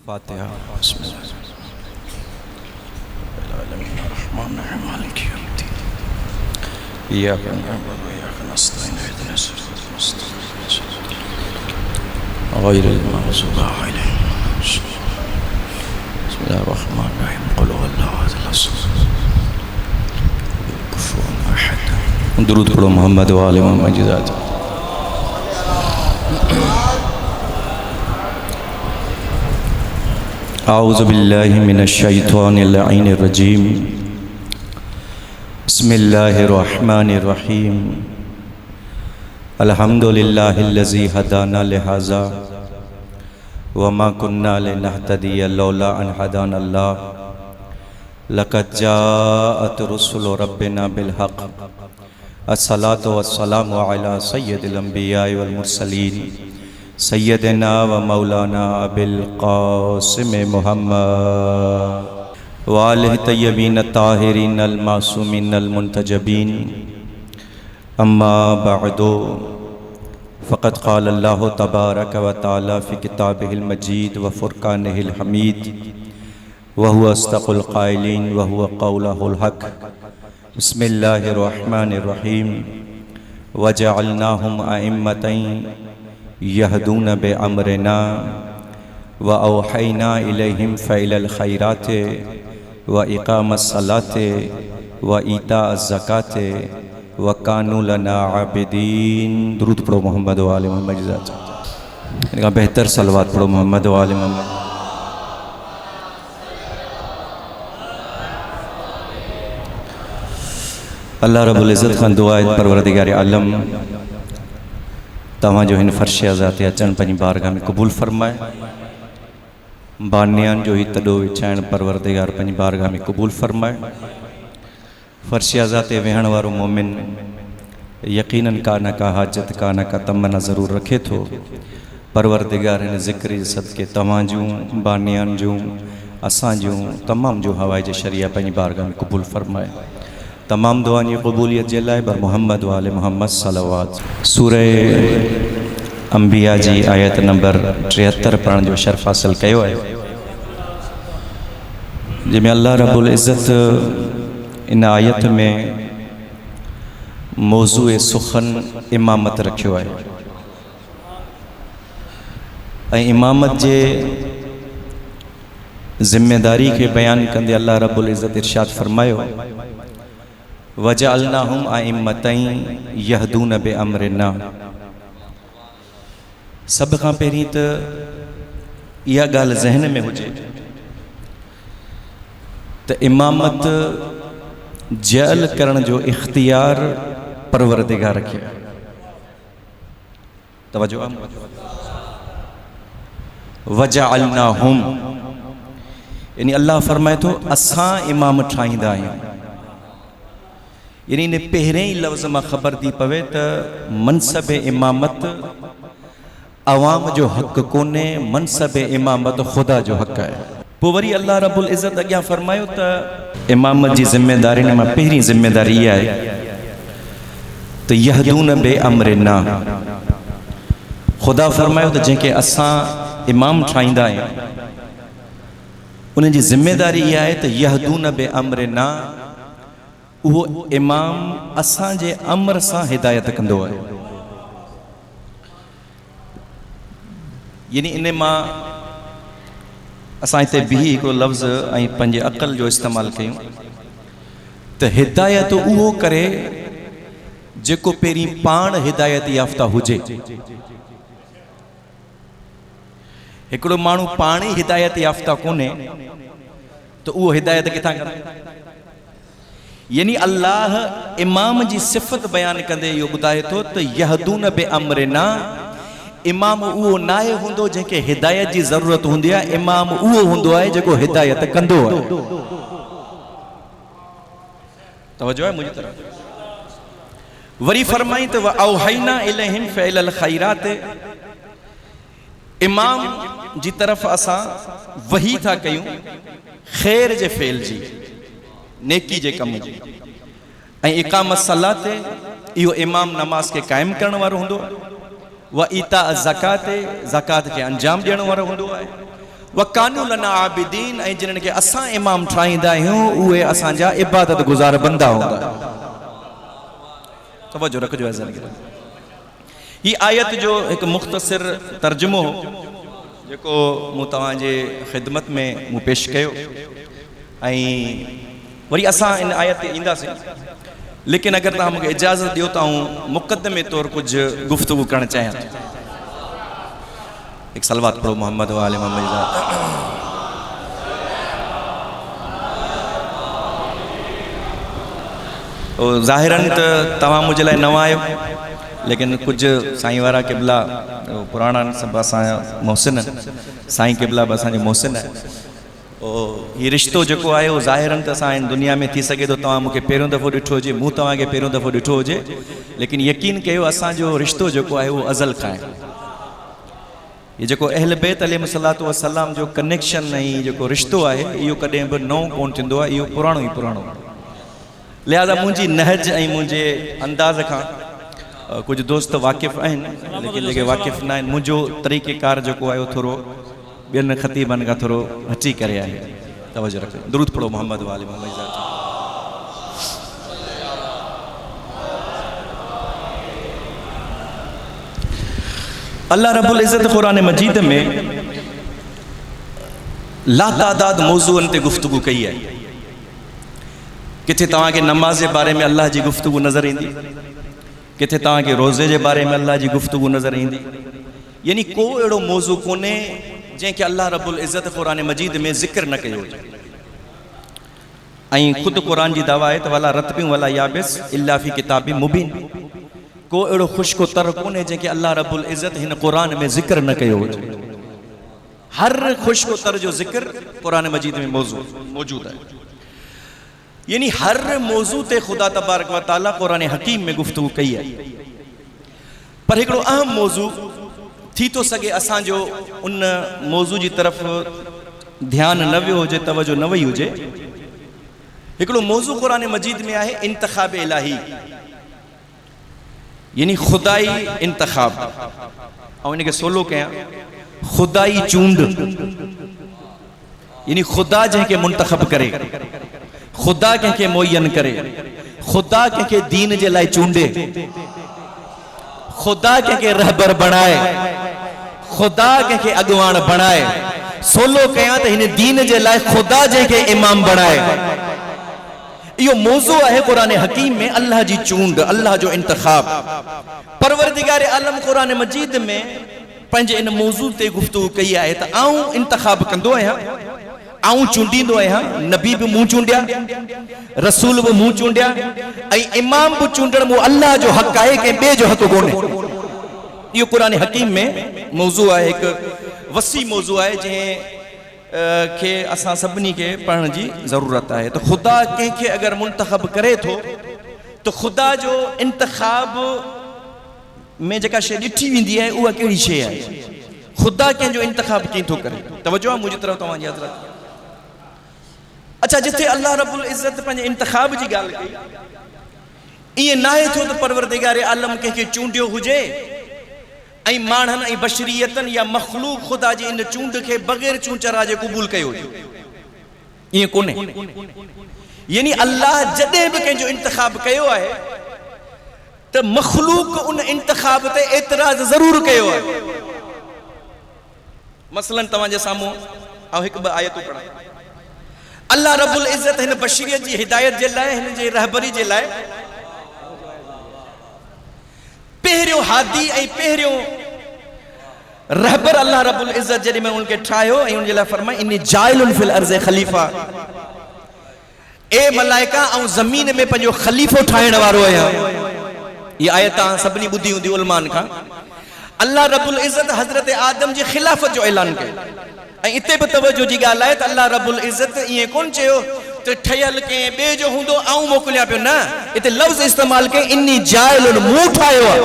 फातिहा। इय्याक नअबुदु व इय्याक नस्तईन इहदिनस सिरातल मुस्तक़ीम गैरिल मग़ज़ूबि अलैहिम बिस्मिल्लाहिर रहमानिर रहीम क़ुल हुवल्लाहु अहद कुफुवन अहद। दुरूद पढ़ो मोहम्मद व आले मोहम्मद की ज़ात। आऊज़ु बिल्लाहि मिनश शैतानिर लईनिर रजीम। बिस्मिल्लाहिर्रहमानिर्रहीम। अल्हम्दुलिल्लाहिल्लज़ी हदाना लिहाज़ा वमा कुन्ना लिनहतदिया लौला अन हदानल्लाह। लक़द जाअत रुसुलु रब्बिना बिल हक़। अस्सलातु वस्सलामु अला सय्यिदिल अंबियाइ वल मुरसलीन सय्यदना व मौलाना अबिल क़ासिम मुहम्मद व आलिहि तय्यबीन ताहिरीन अल मासूमीन अल मुंतजबीन। अम्मा बअदु फ़क़द क़ाल अल्लाहु तबारक व तआला फ़ी किताबिहिल मजीद व फ़ुरक़ानिहिल हमीद व हुवा अस्दक़ुल क़ाइलीन व हुवा क़ौलुहुल हक़। बिस्मिल्लाहिर्रहमानिर्रहीम। व जअलनाहुम अइम्मतन यहदून बिअम्रिना व औहैना इलैहिम फ़इलल खैराति व इक़ामस्सलाति व ईताअज़ ज़काति व कानू लना आबिदीन। दुरूद पढ़ो मोहम्मद व आले मोहम्मद की ज़ात। इनका बेहतर सलवात पढ़ो मोहम्मद व आले मोहम्मद। अल्लाह रब्बुल इज़्ज़त खां दुआ है परवरदिगार आलम तव्हां जो हिन फ़र्श अज़ा ते अचण पंहिंजी बारगाह में क़बूल फरमाए। बानियान जो ही तॾो विछाइण परवरदिगार पंहिंजी बारगाह में क़बूल फरमाए। फ़र्श अज़ा ते वेहण वारो मोमिन यकीनन का न का हाजत का न का तमन्ना ज़रूर रखे थो। परवरदिगार हिन ज़िक्र जे सदके तव्हां जूं बानियान जूं असां जूं तमाम जूं हवाई जे शरिया पंहिंजी बारगाह में क़बूल फरमाए। तमाम दुआनि जी क़बूलियत जे लाइ बर मोहम्मद वाले मोहम्मद सलवात। सूरह अंबिया जी आयत नंबर 73 पढ़ण जो शर्फ़ हासिल कयो आहे, जंहिंमें अल्लाह रब्बुल इज़्ज़त इन आयत में मौज़ूए सुखन इमामत रखियो आहे ऐं इमामत जे ज़िम्मेदारी खे बयान कंदे अल्लाह रब्बुल इज़्ज़त इरशाद फरमायो वजअलनाहुम अइम्मतन यहदून बिअम्रिना। सब खां पहिरीं त इहा ॻाल्हि ज़हन में हुजे त इमामत जअल करण जो इख्तियार परवरदिगार खे आहे। तवज्जो आहे। वजअलनाहुम यानी अल्लाह फरमाए थो असां इमाम ठाहींदा आहियूं। यानी इन पहिरें ई लफ़्ज़ मां ख़बर थी पवे त मनसब इमामत अवाम जो हक़ कोन्हे, मनसब इमामत ख़ुदा जो हक़ आहे। पोइ वरी अल्लाह रब्बुल इज़्ज़त अॻियां फरमायो त इमामत जी ज़िम्मेदारी मां पहिरीं ज़िम्मेदारी इहा आहे त यहदून बिअम्रिना। ख़ुदा फरमायो त जंहिंखे असां इमाम ठाहींदा आहियूं उन जी ज़िम्मेदारी इहा आहे त यहदून बिअम्रिना, उहो इमाम असांजे अमर सां हिदायत कंदो आहे। यानी इन मां असां हिते बीही हिकिड़ो लफ़्ज़ ऐं पंहिंजे अक़ल जो इस्तेमालु कयूं त हिदायत उहो करे जेको पहिरीं पाण हिदायत याफ़्ता हुजे। हिकिड़ो माण्हू पाण ई हिदायत याफ़्ता कोन्हे त उहो हिदायत किथां कंदो? यानी अल्लाह इमाम जी सिफ़त बयान कंदे इहो ॿुधाए थो त यहदून बिअम्रिना, इमाम उहो नाहे हूंदो जंहिंखे हिदायत जी ज़रूरत हूंदी आहे, इमाम उहो हूंदो आहे जेको हिदायत कंदो आहे। तवज्जो आहे मुंहिंजी तरफ़। वरी फरमाई त व औहैना इलैहिम फ़इलल खैराति, इमाम जी तरफ़ असां वही था कयूं ख़ैर जे फ़ेल जी, नेकी जे कम जी। ऐं इक़ामत सलात, इहो इमाम नमाज खे क़ाइमु करण वारो हूंदो आहे। व ईता ज़कात, ज़कात खे अंजाम ॾियण वारो हूंदो आहे। वकानू लना आबिदीन, ऐं जिन्हनि खे असां इमाम ठाहींदा आहियूं उहे असांजा इबादत गुज़ार बंदा हूंदा। तवज्जो रखिजो अज़न खे। ही आयत जो हिकु मुख़्तसिर तर्जुमो जेको मूं तव्हांजे ख़िदमत में मूं पेश कयो, ऐं वरी असां इन आयत ते ईंदासीं, लेकिन अगर तव्हां मूंखे इजाज़त ॾियो त आउं मुक़दमे तौरु कुझु गुफ़्तगू करणु चाहियां थो। एक सलवात पढ़ो मोहम्मद वाले मोहम्मद। ज़ाहिरन त तव्हां मुंहिंजे लाइ नवां आहियो, लेकिन कुछ साईं वारा क़िबला पुराणा सभु असांजा मोहसिन, साईं क़िबला बि असांजो मोहसिन आहे। हीउ रिश्तो जेको आहे उहो ज़ाहिरन त असां दुनिया में थी सघे थो तव्हां मूंखे पहिरियों दफ़ो ॾिठो हुजे, मूं तव्हांखे पहिरियों दफ़ो ॾिठो हुजे, लेकिन यकीन कयो असांजो रिश्तो जेको आहे उहो अज़ल खां आहे। ये जेको अहल बैत अलैहिस्सलातु वस्सलाम जो कनेक्शन ऐं जेको रिश्तो आहे इहो कॾहिं बि नओं कोन थींदो आहे, इहो पुराणो ई पुराणो। लिहाज़ा मुंहिंजी नहज ऐं मुंहिंजे अंदाज़ खां कुझु दोस्त वाक़िफ़ आहिनि, लेकिन जेके वाक़िफ़ न आहिनि, मुंहिंजो तरीक़ेकार जेको आहे उहो थोरो ॿियनि ख़तीबनि खां थोरो हटी करे आहे। तवज्जो रखो, दुरूद पढ़ो मोहम्मद वाले मोहम्मद। अल्लाह रब्बुल इज़्ज़त क़ुरान मजीद में लातादाद मौज़ूअनि ते गुफ्तगू कई आहे। किथे तव्हांखे नमाज़ जे बारे में अल्लाह जी गुफ्तगू नज़र ईंदी, किथे तव्हांखे रोज़े जे बारे में अल्लाह जी गुफ्तगू नज़र ईंदी। यानी को अहिड़ो मौज़ू कोन्हे जंहिंखे अल्लाह रब्बुल इज़्ज़त क़ुरान मजीद में ज़िक्र न कयो हुजे। ऐं ख़ुदि क़ुरान जी दावा आहे त वला रतबिन वला याबिस इल्ला फी किताबिन मुबीन। को अहिड़ो ख़ुश्को तर कोन्हे जंहिंखे अल्लाह रब्बुल इज़्ज़त हिन क़ुरान में ज़िक्र न कयो हुजे। हर ख़ुश्को तर जो ज़िक्र क़ुरान मजीद में मौजूद आहे। यानी हर मौज़ू ते ख़ुदा तबारक व तआला क़ुरान हकीम में गुफ्तगू कई आहे। पर हिकिड़ो अहम मौज़ू थी थो सघे असांजो उन मौज़ू जी तरफ़ ध्यानु न वियो हुजे, तवज्जो न वई हुजे। हिकिड़ो मौज़ू क़ुरान मजीद में आहे इंतखाब इलाही, यानी खुदाई इंतखाब। ऐं इनखे सोलो कयां, खुदाई चूंड, यानी खुदा जंहिंखे मुंतखब करे, खुदा कंहिंखे मुयन करे, खुदा कंहिंखे दीन जे लाइ चूंडे, खुदा कंहिंखे रहबर बणाए, खुदा कंहिंखे अॻुवाण बणाए। सोलो कयां त हिन दीन जे लाइ खुदा जंहिंखे इमाम बणाए। इहो मौज़ू आहे क़ुरान हकीम में अल्लाह जी चूंड, अल्लाह जो इंतखाब। परवरदिगार आलम क़ुरान मजीद में पंहिंजे इन मौज़ू ते गुफ्तगू कई आहे त आऊं इंतखाब कंदो आहियां, आऊं चूंडींदो आहियां। नबी बि मूं चूंडिया, रसूल बि मूं चूंडिया, ऐं इमाम बि चूंडण मूं अल्लाह जो हक़ आहे, कंहिं ॿिए जो हक़ कोन्हे। इहो क़ुरान हकीम में मौज़ू आहे, हिकु वसी मौज़ू आहे जंहिं खे असां सभिनी खे पढ़ण जी ज़रूरत आहे। त ख़ुदा कंहिंखे अगरि मुंतखब करे थो त ख़ुदा जो इंतखाब में जेका शइ ॾिठी वेंदी आहे उहा कहिड़ी शइ आहे? ख़ुदा कंहिंजो इंतखाब कीअं थो करे? तवज्जो आहे मुंहिंजी तरफ़ तव्हांजी हज़रत। अच्छा, जिथे अल्लाह रब्बुल इज़्ज़त पंहिंजे इंतखाब जी ॻाल्हि कई, ईअं नाहे थो त परवरदिगार आलम कंहिंखे चूंडियो हुजे ऐं माण्हुनि ऐं बशरियतनि या मख़लूक ख़ुदा जी इन चूंड खे बग़ैर चूंचरा जे क़बूल कयो हुजे। ईअं कोन्हे। यानी अल्लाह जॾहिं बि कंहिंजो इंतखाब कयो आहे त मख़लूक उन इंतखाब ते एतिराज़ ज़रूर कयो आहे। मसलन तव्हांजे साम्हूं ऐं हिकु ॿ आयतूं पढ़ां। अल्लाह रब्बुल इज़्ज़त हिन बशरियत जी हिदायत जे लाइ, हिन जी रहबरी जे लाइ पहिरियों हादी ऐं पहिरियों रहबर अल्लाह रब्बुल इज़्ज़त जॾहिं मैं उनखे ठाहियो ऐं उनजे लाइ फरमाई इन्नी जाइलुन फिल अर्ज़ ख़लीफ़ा, ए मलाइका ऐं ज़मीन में पंहिंजो ख़लीफ़ो ठाहिण वारो आहियां। इहा आयत तव्हां सभिनी ॿुधी हूंदी उलमान खां। अल्लाह रब्बुल इज़्ज़त हज़रत आदम जी ख़िलाफ़त जो ऐलान कयो। ऐं इते बि तवज्जो जी ॻाल्हि आहे त अल्लाह रब्बुल इज़्ज़त ईअं कोन चयो त ठहियल कंहिं ॿिए जो हूंदो आऊं मोकिलिया पियो, न, हिते लफ़्ज़ इस्तेमाल कई इन्नी जाइलुन, मूं ठाहियो आहे।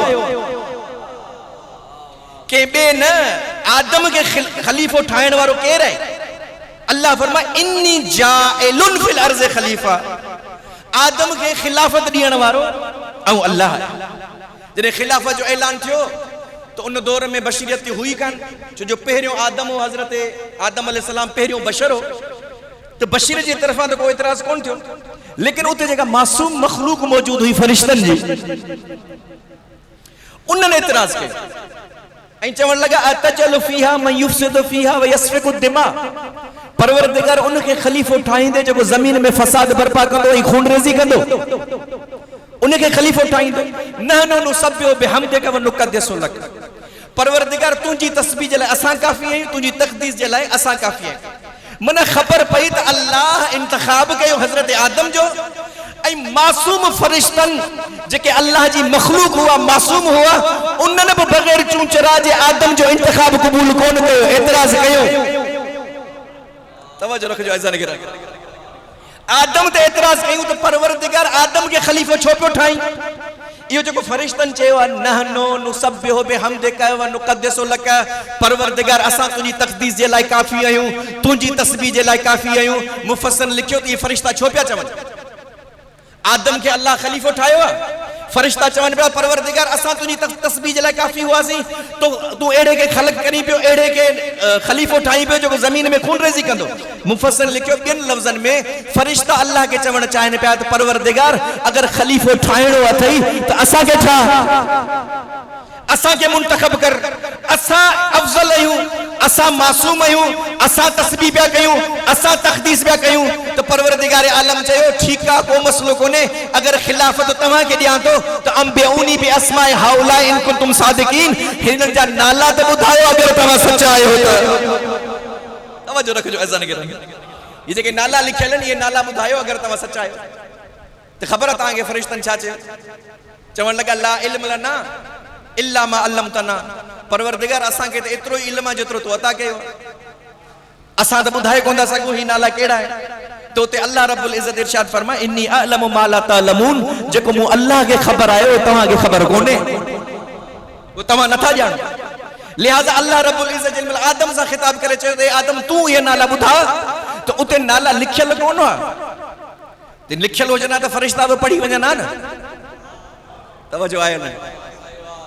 कंहिं ॿिए न, आदम खे ख़लीफ़ो ठाहिण वारो केरु आहे? अल्लाह फरमाए इन्नी जाइलुन फिल अर्ज़ ख़लीफ़ा, आदम खे ख़िलाफ़त ॾियण वारो ऐं अल्लाह। जॾहिं ख़िलाफ़त जो ऐलान थियो तो उन दौर में बशरियत हुई कान, छो जो पहिरियों आदम हो, हज़रत आदम अलैहिस्सलाम पहिरियों बशर हो, तो बशीर जी तरफां तो कोई एतराज़ कोन थियो, लेकिन उते जेका मासूम मखलूक मौजूद हुई फरिश्तन जी, उन्होंने एतराज़ कयो ऐं चवण लगा अतजलु फीहा मन युफ्सिदु फीहा व यस्फिकु दिमा, परवरदिगार उनके खलीफो ठाहींदे जो जमीन में फसाद बर्पा कंदो ऐं खून रेज़ी कंदो, उनके खलीफो ठाहींदो। नहनु नुसब्बिहु बिहम्दिका व नुक़द्दिसु लक, परवरदिगार तुंहिंजी तस्बीह जे लाइ असां काफ़ी आहियूं, तुंहिंजी तक़दीस जे लाइ असां काफ़ी आहियूं। मन ख़बर पई त अल्लाह इंतखाब कयो हज़रत आदम जो, ऐं मासूम फरिश्तन जेके अल्लाह जी मखलूक हुआ, मासूम हुआ, उन्हनि बि बग़ैर चूंचरा जे आदम जो इंतखाब क़बूल कोन कयो, एतराज़ कयो। तवज्जो रखिजो अज़ीज़ान गिराम, आदम ते एतराज़ कयूं त परवरदिगार आदम के खलीफ़ो छो पियो ठाहीं? इहो जेको फरिश्तन चयो आहे नहनु नुसब्बिहु बिहम्दिका व नुक़द्दिसु लक, परवरदिगार असां तुंहिंजी तक़दीस जे लाइ काफ़ी आहियूं, तुंहिंजी तस्बीह जे लाइ काफ़ी आहियूं। मुफ़स्सिर लिखियो त इहे फरिश्ता छो पिया चवनि? आदम के अल्लाह खलीफ़ो ठाहियो आहे, फरिश्ता चवनि पिया परवरदिगार असां तुंहिंजी तस्बीह जे लाइ काफ़ी हुआसीं, तो तूं अहिड़े के ख़लक़ करी पियो, अहिड़े के खलीफ़ो ठाहीं पियो जेको ज़मीन में खून रेज़ी कंदो। मुफ़स्सिर लिखियो ॿियनि लफ़्ज़नि में फरिश्ता अल्लाह के चवणु चाहिनि पिया त परवरदिगार अगर खलीफ़ो ठाहिणो अथई त असांखे छा, असांखे मुंतखब कर, असां अफ़ज़ल आहियूं, असां मासूम आहियूं, असां तस्बीह पिया कयूं, असां तक़दीस पिया कयूं। तो परवरदिगार आलम चयो ठीक आहे, को मसलो कोन्हे, अगर खिलाफ़त तव्हांखे ॾियां थो त अंबिऊनी बि अस्माए हाउला इन कुंतुम सादिकीन, हिननि जा नाला त ॿुधायो अगर तव्हां सचा आहियो त। तवज्जो रखिजो अज़ीज़ान गिराम, ये जेके नाला लिखियल आहिनि, इहे नाला ॿुधायो अगर तव्हां सचा आहियो। त ख़बर आहे तव्हांखे फरिश्तनि छा चयो? चवण लॻा ला इल्म लना इल्ला मा अल्लमतना, परवरदिगार असांखे त एतिरो ई इल्म आहे जेतिरो तूं अता कयो, असां त ॿुधाए कोन था सघूं ही नाला कहिड़ा आहिनि। तो उते अल्लाह रब्बुल इज़्ज़त इरशाद फरमाए इन्नी अअलमु मा ला तअलमून, जेको मूं अल्लाह खे ख़बर आहे उहो तव्हांखे ख़बर कोन्हे, उहो तव्हां नथा ॼाणो। लिहाज़ा अल्लाह रब्बुल इज़्ज़त जल मल आदम सां ख़िताब करे चयो त आदम तूं इहे नाला ॿुधा, त उते नाला लिखियल कोन आहे, त लिखियल हुजनि त फरिश्ता बि पढ़ी वञनि हा न। तवज्जो आहे न,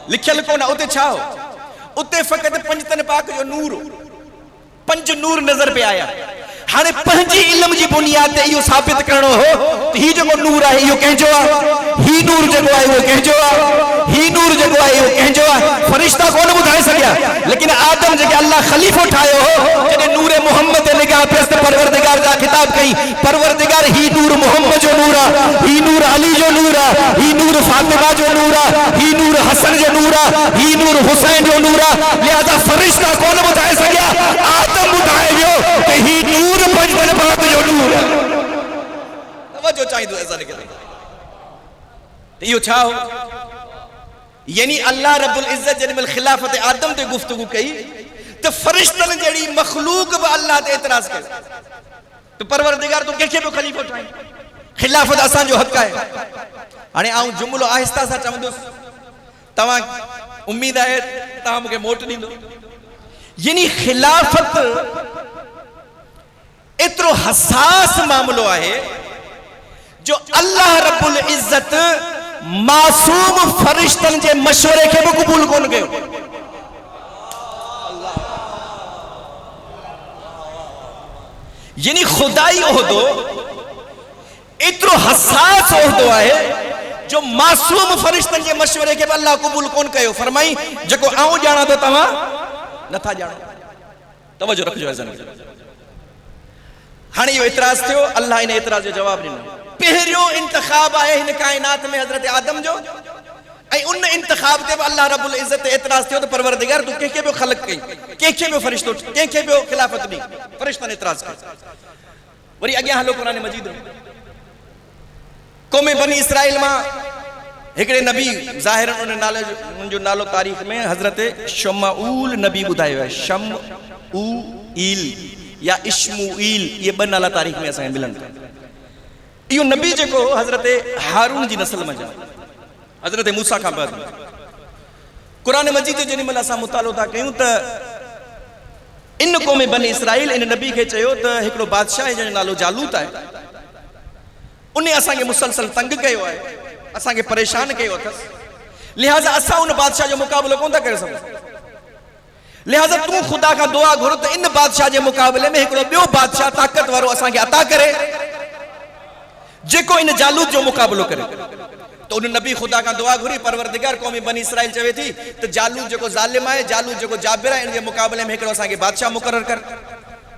लिखियल कोन उते छा हो, उते फ़क़त पंजतन पाक जो नूर, पंज नूर नज़र पे आया। हाणे पंहिंजी इल्म जी बुनियाद ते इहो साबित करणो हो त ही जेको नूर आहे इहो कंहिंजो आहे, ही नूर जेको आहे उहो कंहिंजो आहे, ही नूर जेको आहे इहो कंहिंजो आहे। फरिश्ता कोन ॿुधाए सघिया, लेकिन आदम जेके अल्लाह खलीफ़ो ठाहियो हो, जॾहिं नूर मोहम्मद ते निगाह पियसि त परवरदिगार जा ख़िताब कई, परवरदिगार ही नूर मोहम्मद जो नूर आहे, ही नूर अली जो नूर आहे, ही नूर फातिमा जो नूर आहे, ही नूर हसन जो नूर आहे, ही नूर हुसैन जो नूर आहे। लिहाज़ा फरिश्ता कोन ॿुधाए सघिया, आदम ॿुधाए वियो त ही नूर पंजतन पाक जो नूर आहे। तवज्जो चाहींदो अज़ीज़ान खे, इहो छा हो? यानी अल्लाह रब्बुल इज़्ज़त जॾहिं खिलाफत आदम ते गुफ्तगू कई तो फरिश्तन जड़ी मखलूक भी अल्लाह ते एतराज कयो, तो परवरदिगार तू कंहिंखे बि खलीफ़ो ठाहीं, खिलाफत असांजो हक़ आहे। हाणे आऊं जुमिलो आहिस्ता सां चवंदुसि, तव्हां उम्मीद आहे तव्हां मूंखे मोट ॾींदो। यानी खिलाफत एतिरो हसास मामलो आहे जो अल्लाह रब्बुल इज़्ज़त मासूम फरिश्तन जे मशवरे खे बि क़बूल कोन कयो। यानी खुदाई ओहदो एतिरो हसास ओहदो आहे जो मासूम फरिश्तन जे मशवरे खे बि अल्लाह क़बूल कोन कयो। फरमाई जेको आऊं ॼाणा थो तव्हां नथा ॼाणो। तवज्जो रखिजो अज़ीज़ान। हाणे इहो एतिराज़ थियो, अल्लाह इन एतिराज़ जो जवाब ॾिनो। पहिरियों इंतखाब आहे हिन काइनात में हज़रत आदम जो, ऐं उन इंतखाब ते बि अल्लाह रब्बुल इज़्ज़त ते एतिराज़ थियो त परवरदिगार तूं कंहिंखे बि ख़लक़ कई, कंहिंखे बि फरिश्तो, कंहिंखे बि खिलाफत ॾी। फरिश्तनि एतिराज़ कयो। वरी अॻियां हलो क़ुरान मजीद में, क़ौम बनी इसराइल मां हिकिड़े नबी ज़ाहिर उन नाले जो नालो तारीख़ में हज़रत शमऊल नबी ॿुधायो आहे। शमऊल या इश्मूईल, ये ॿ नाला तारीख़ में असांखे मिलनि था। इहो नबी जेको हज़रत हारून जी नस्ल में जा, हज़रत मूसा खां बाद क़ुरान मजीद जो जेॾी महिल असां मुतालो था कयूं त इन क़ौम बनी इसराइल इन नबी खे चयो त हिकिड़ो बादशाह जंहिंजो नालो जालूत आहे, उन असांखे मुसलसल तंग कयो आहे, असांखे परेशान कयो अथसि। लिहाज़ा असां उन बादशाह जो मुक़ाबिलो कोन था करे सघूं। लिहाजा तू खुदा का दुआ घुर तो इन बादशाह के मुकाबले में हिकड़ो बियो बादशाह ताकत वारो असा के अता करे जेको इन जालूत जो मुकाबलो करे। तो उन नबी खुदा का दुआ घुरी परवरदिगार कौमी बनी इसराइल चवे थी तो जालूत जो जालिम है जालूत जो जाबिर है इनके मुकाबले में हिकड़ो असा के बादशाह मुकर्रर कर।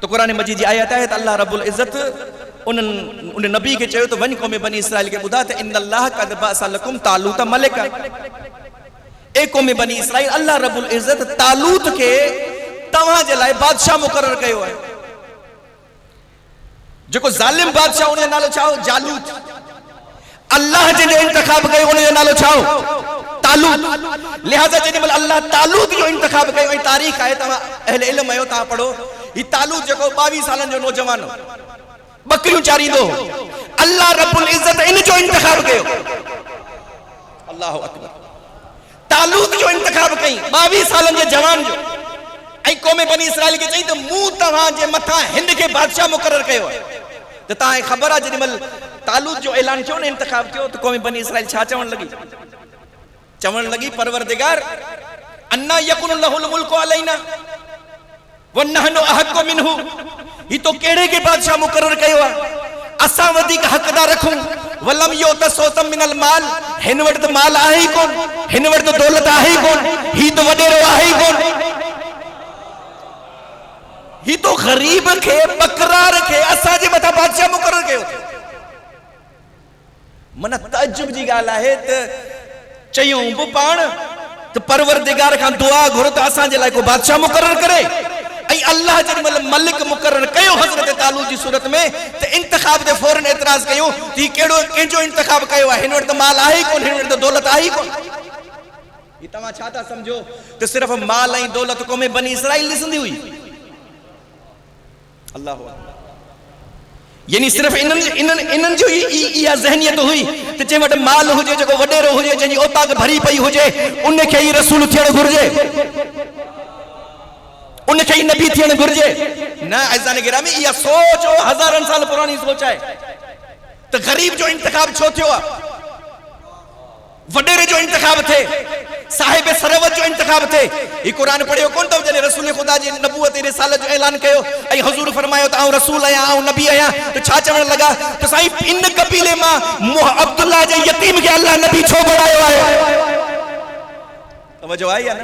तो कुरान मजीद जी आयत है अल्लाह रब्बुल इज्जत उन नबी के चयो तो वन कौमी बनी इसराइल के बुधा ते इन्नल्लाह कद बअसा लकुम तालूत मलिका। ए कौमी बनी इसराइल अल्लाह रब्बुल इज्जत तालूत के तवा जे लाए बादशाह मुकर्रर कयो है। जो जालिम बादशाह उन नालो छाओ जालूत। अल्लाह जे इंतखाब कयो उन नालो छाओ तालूत। लिहाजा जे अल्लाह तालूत जो इंतखाब कयो तारीख है तवा अहले इल्म आयो ता पढ़ो ई तालूत जो 22 सालन जो नौजवान बकरियों चारींदो अल्लाह रब्बुल इज्जत इन जो इंतखाब कयो। अल्लाहु अकबर। तालूत जो इंतखाब कई 22 सालन जे जवान जो ऐ कौम बनी इसराइल के चई तो मु तवा जे मथा हिंद के बादशाह मुकर्रर कयो तो ता खबर आ जमल तालूत जो ऐलान क्यों ने इंतखाब क्यों तो कौम बनी इसराइल छा चवण लगी परवरदिगार अन्ना यकुन लहुल मुल्क अलैना व नहनु अहक्कु मिनहु। ही तो केड़े के बादशाह मुकर्रर कयो असा वधिक हकदार रखूं वलम यो तसोतम मिनल माल हिन वट तो माल आहे ही कोन हिन वट तो दौलत आहे ही कोन ही तो वडेरो आहे ही कोन ही तो गरीब के बकरा रखे असा जे मथा बादशाह मुकर्रर कयो। मन तअज्जुब जी गाल आहे त चयूं बि पाण तो परवरदिगार का दुआ घुर तो असा जे लाए को बादशाह मुकर्रर करे अल्लाह जब मलिक मुकर्रर कयो हजरत तालूत की सूरत में तो इंतखाब दे फौरन एतराज कयो ती केड़ो केजो इंतखाब कयो है हिन वट तो माल आहे कोन हिन वट तो दौलत आहे कोन। ये तमा छाता समझो तो सिर्फ माल आई दौलत को में बनी इसराइल दिसंदी हुई। अल्लाह यानी सिर्फ इनन जो या ज़हनियत हुई तो जे वट माल हुजे जो वडेरो हुजे जंजी ओताक भरी पई हुजे उनके ही रसूल थियण घुरजे उनके ही नबी थियण घुरजे ना। अज़ीज़ान गिरामी या सोच हज़ारन साल पुरानी सोच है तो गरीब जो इंतखाब छो थियो वडेरे जो इंतखाब थे साहिब सरवत जो इंतखाब थे ये कुरान पढ़ियो कोन तो जने रसूल खुदा जी नबूवत रिसालत जो ऐलान कयो ऐ हुजूर फरमायो त आऊं रसूल आया आऊं नबी आया तो छा चवण लगा तो साईं इन कबीले मा अब्दुल्ला जे यतीम के अल्लाह नबी छो बनायो है। तवज्जो आई या ना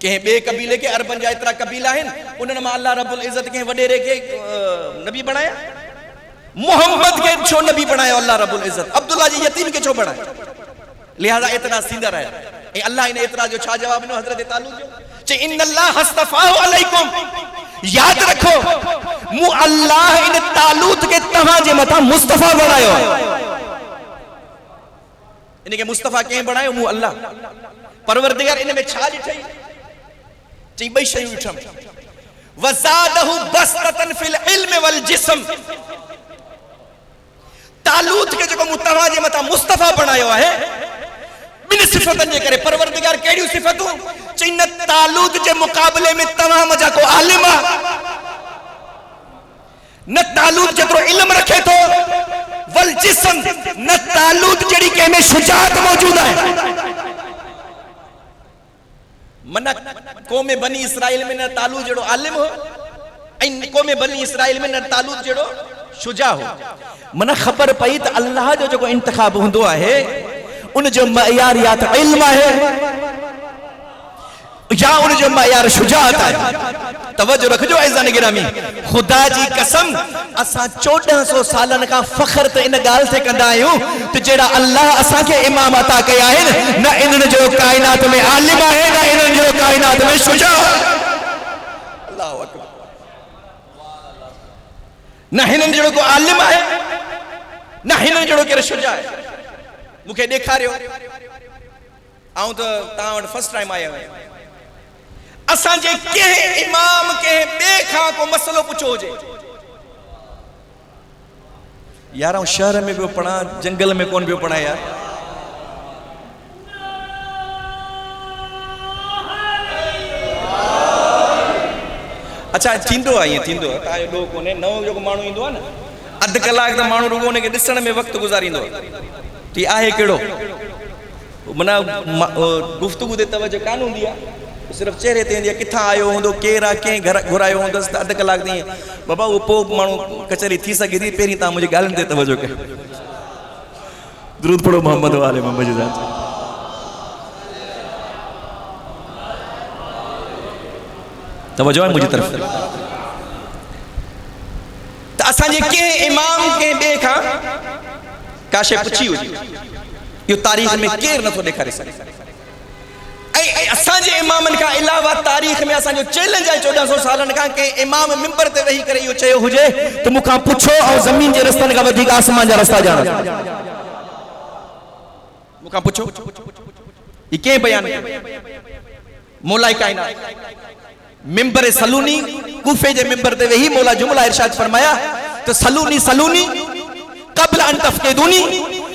के बे कबीले के अरबन जा इतरा कबीला है उन्होंने मा अल्लाह रब्बुल इज्जत के वडेरे के नबी बनाया मोहम्मद के छो नबी बनाया अल्लाह रब्बुल इज्जत अब्दुल्ला जी यतीम के छो बनाया। लिहाजा इतना सीधा रहे ए अल्लाह ने इतरा जो छा जवाब नो हजरत तालूत जो चे इन्नल्लाह हस्तफाहु अलैकुम। याद रखो मु अल्लाह इन तालूत के तवा जे मथा मुस्तफा बनायो इनके मुस्तफा के बनायो मु अल्लाह परवरदिगार इन में छा ॾिठई चई बई शयूं ॾिठम वज़ादहु बस्ततन फिल इल्म वल जिस्म। तालूत के जो मुतवा जे मथा मुस्तफा बनायो है बिन सिफतन जे करे परवरदिगार केड़ी सिफतूं चई न तालूत जे मुकाबले में तमाम जा को आलिम न तालूत जेतरो इल्म रखे तो वल जिस्म न तालूत जेड़ी के में शुजाअत मौजूद है। मन कौम बनी इसराइल में न तालूत जेड़ो आलिम हो ऐं कौम बनी इसराइल में न तालूत जेड़ो शुजा हो। मन खबर पई त अल्लाह जो जो इंतखाब हुंदो है उन जो मयार या तो इल्म है या उन जो मयार शुजाअत है। तवज्जो रखजो अज़ीज़ान गिरामी खुदा जी कसम असा 1400 सालन का फखर त इन गाल से कंदा आयूं तो जेड़ा अल्लाह असा के इमाम अता कया है ना इन जो कायनात में आलिम है ना इन जो कायनात में शुजा। अल्लाहु अकबर। ना हिन जो को आलिम है ना हिन जो के शुजा है। मुखे देखारियो आऊं तो ता वट फर्स्ट टाइम आया है असा जे के इमाम के बे खा को मसलो पूछो जे यार आऊं शहर में भी पढ़ा जंगल में कौन भी पढ़ा यार। अच्छा थींदो आहे ईअं थींदो आहे तव्हांजो ॾोह कोन्हे नओं जेको माण्हू ईंदो आहे न अधु कलाक त माण्हू रुगो हुनखे ॾिसण में वक़्तु गुज़ारींदो आहे आहे कहिड़ो माना गुफ़्तगू ते तवजो कान हूंदी आहे सिर्फ चेहरे ते ईंदी आहे, किथां आयो हूंदो, केरु आहे, कंहिं घर घुरायो हूंदसि, त अधु कलाक ती बाबा उहो पोइ माण्हू कचहरी थी सघे थी, पहिरीं तव्हां मुंहिंजी ॻाल्हियुनि ते तवजो कयो। दुरूद पढ़ो मोहम्मद वाले मोहम्मद जी साहब। तवजो आहे मुंहिंजी तरफ़। त असांजे कंहिं इमाम कंहिं ॿिए खां का शइ पुछी हुजे, इहो तारीख़ में केरु नथो ॾेखारे सघे। ऐं असांजे इमामनि खां अलावा तारीख़ में असांजो चैलेंज आहे 1400 सालनि खां, कंहिं इमाम मिंबर ते वेही करे इहो चयो हुजे त मूंखां पुछो ऐं ज़मीन जे रस्तनि खां वधीक आसमान जा रस्ता ॼाणो। मूंखां पुछो, हीउ कंहिं बयान कयो? मौला काइनात मिंबर सलूनी कूफे जे मिंबर ते वेही मौला जुमला इरशाद फरमाया त सलूनी सलूनी क़ब्ल अन तफ़क़िदूनी,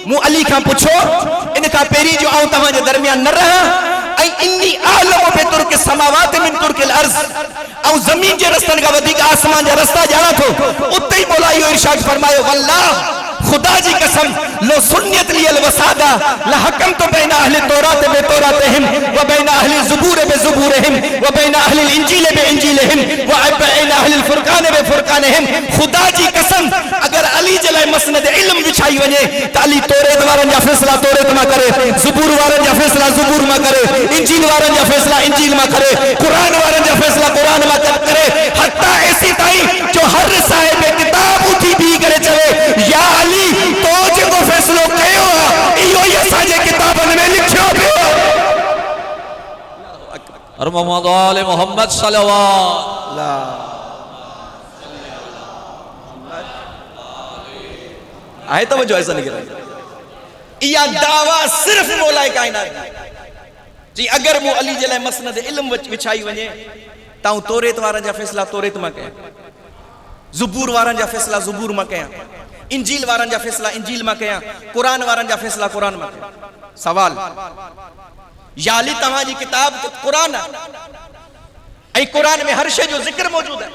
मूं अली खां पुछो इन खां पहिरीं जो आऊं तव्हांजे दरमियान न रहां, ऐं इन्नी आलम बे तुर्क समावात मिन तुर्किल अर्ज़, ऐं ज़मीन जे रस्तनि खां वधीक आसमान जा रस्ता ॼाणां थो। उते ई मौला इहो इरशाद फरमायो वल्लाह, खुदा जी कसम, लो सुन्नत लियल वसादा ला हकम तो बैन अहले तौरात बे तौरातहिम व बैन अहले ज़ुबूर बे ज़ुबूरहिम व बैन अहले इंजील बे इंजीलहिम व बैन अहले फुरकान बे फुरकानहिम। खुदा जी कसम, अगर अली जे लाइ मसनद इल्म विछाई वञे त अली तौरात वारनि जा फैसला तौरात मां करे, ज़ुबूर वारनि जा फैसला ज़ुबूर मां करे, इंजील वारनि जा फैसला इंजील मां करे, कुरान वारनि जा फैसला कुरान मां करे, हत्ता ऐसी ताईं जो हर साहिब किताब उठी भी करे चवे या अली तो जेको फैसलो कयो आहे इहो ई असांजे किताबनि में लिखियो पियो और मोहम्मद आले मोहम्मद सल्लल्लाहु आहे। तवज्जो ऐसा नहीं करें, इया दावा सिर्फ मौला कायनात जी। अगर मूं अली जे लाइ मसनद इल्म विछाई वञे त आऊं तौरेत वारनि जा फैसला तौरेत मां कयां, ज़ुबूर वारनि जा फैसला ज़ुबूर मां कयां, इंजील वारनि जा फैसला इंजील मां कयां, कुरान वारनि जा फैसला कुरान मां कयां। सवाल, या अली तव्हांजी किताब कुरान आहे ऐं कुरान में हर शइ जो ज़िक्र मौजूद आहे,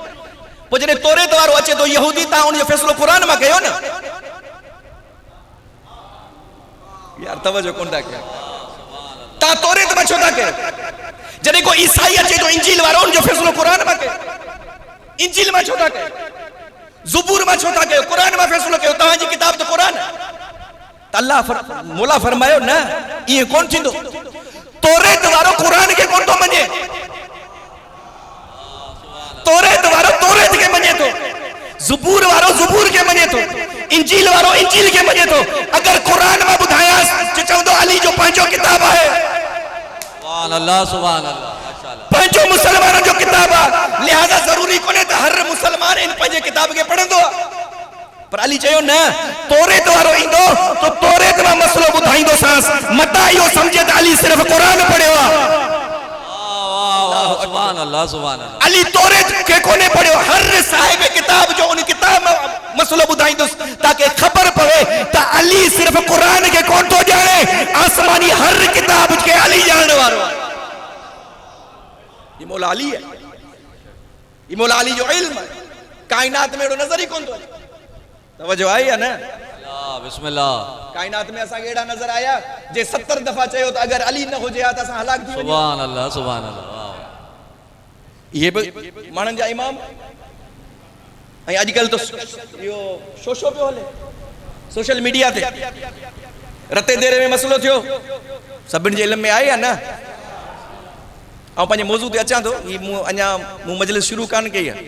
पोइ जॾहिं तौरेत वारो अचे थो यहूदी, तव्हां उनजो फैसलो कुरान मां कयो न। यार तवज्जो कोन था कयो, तव्हां तौरेत मां छो था कयो? जॾहिं को ईसाई अचे तो इंजील वारो उनजो फैसलो कुरान मां कयो, इंजील मां छो था कयो? ज़ुबूर मां छो था कयो? कुरान मां फैसलो कयो, तव्हांजी किताब तो कुरान है। त अल्लाह मौला फरमायो न, इहे कोन थींदो। तौरेत वारो कुरान खे कोन थो मञे, तौरेत वारो तौरेत खे मञे थो, ज़ुबूर वारो ज़ुबूर खे मञे थो, इंजील वारो इंजील खे मञे थो। अगर कुरान मां ॿुधायांसि जो चवंदो अली जो पंहिंजो किताब आहे, सुभान अल्लाह सुभान अल्लाह, पंहिंजो मुसलमाननि जो किताब आहे, लिहाज़ा ज़रूरी कोन्हे त हर मुसलमान इन पंहिंजे किताब खे पढ़ंदो। पर अली चयो न, तौरेत वारो ईंदो तो तौरेत मां मसलो ॿुधाईंदो सांस, मता इहो सम्झे त अली सिर्फ़ कुरान पढ़ियो आहे। सुभान अल्लाह सुभान अल्लाह। अली तौरेत खे कोन्हे पढ़ियो, हर साहिब किताब जो उन किताब मां मसलो ॿुधाईंदुसि ताकि ख़बर पवे त अली सिर्फ़ कुरान खे कोन थो ॼाणे, आसमानी हर किताब खे अली ॼाणण वारो आहे। ये मौला अली है, ये मौला अली जो इल्म है, कायनात में एड़ो नजर ही कोन तो। तवज्जो आई है ना? बिस्मिल्लाह। कायनात में असा एड़ा नजर आया जे 70 दफा चयो तो अगर अली न हो जाया तो असा हलाक थी वञे। सुभान अल्लाह सुभान अल्लाह। ये मानन जा इमाम ऐं अजकल तो यो शोशो पे हले सोशल मीडिया ते रते देरे में मसलो थियो, सभिन जे इल्म में आया ना। ऐं पंहिंजे मौजू ते अचां थो, ही मूं अञा मजलिस शुरू कान कई आहे।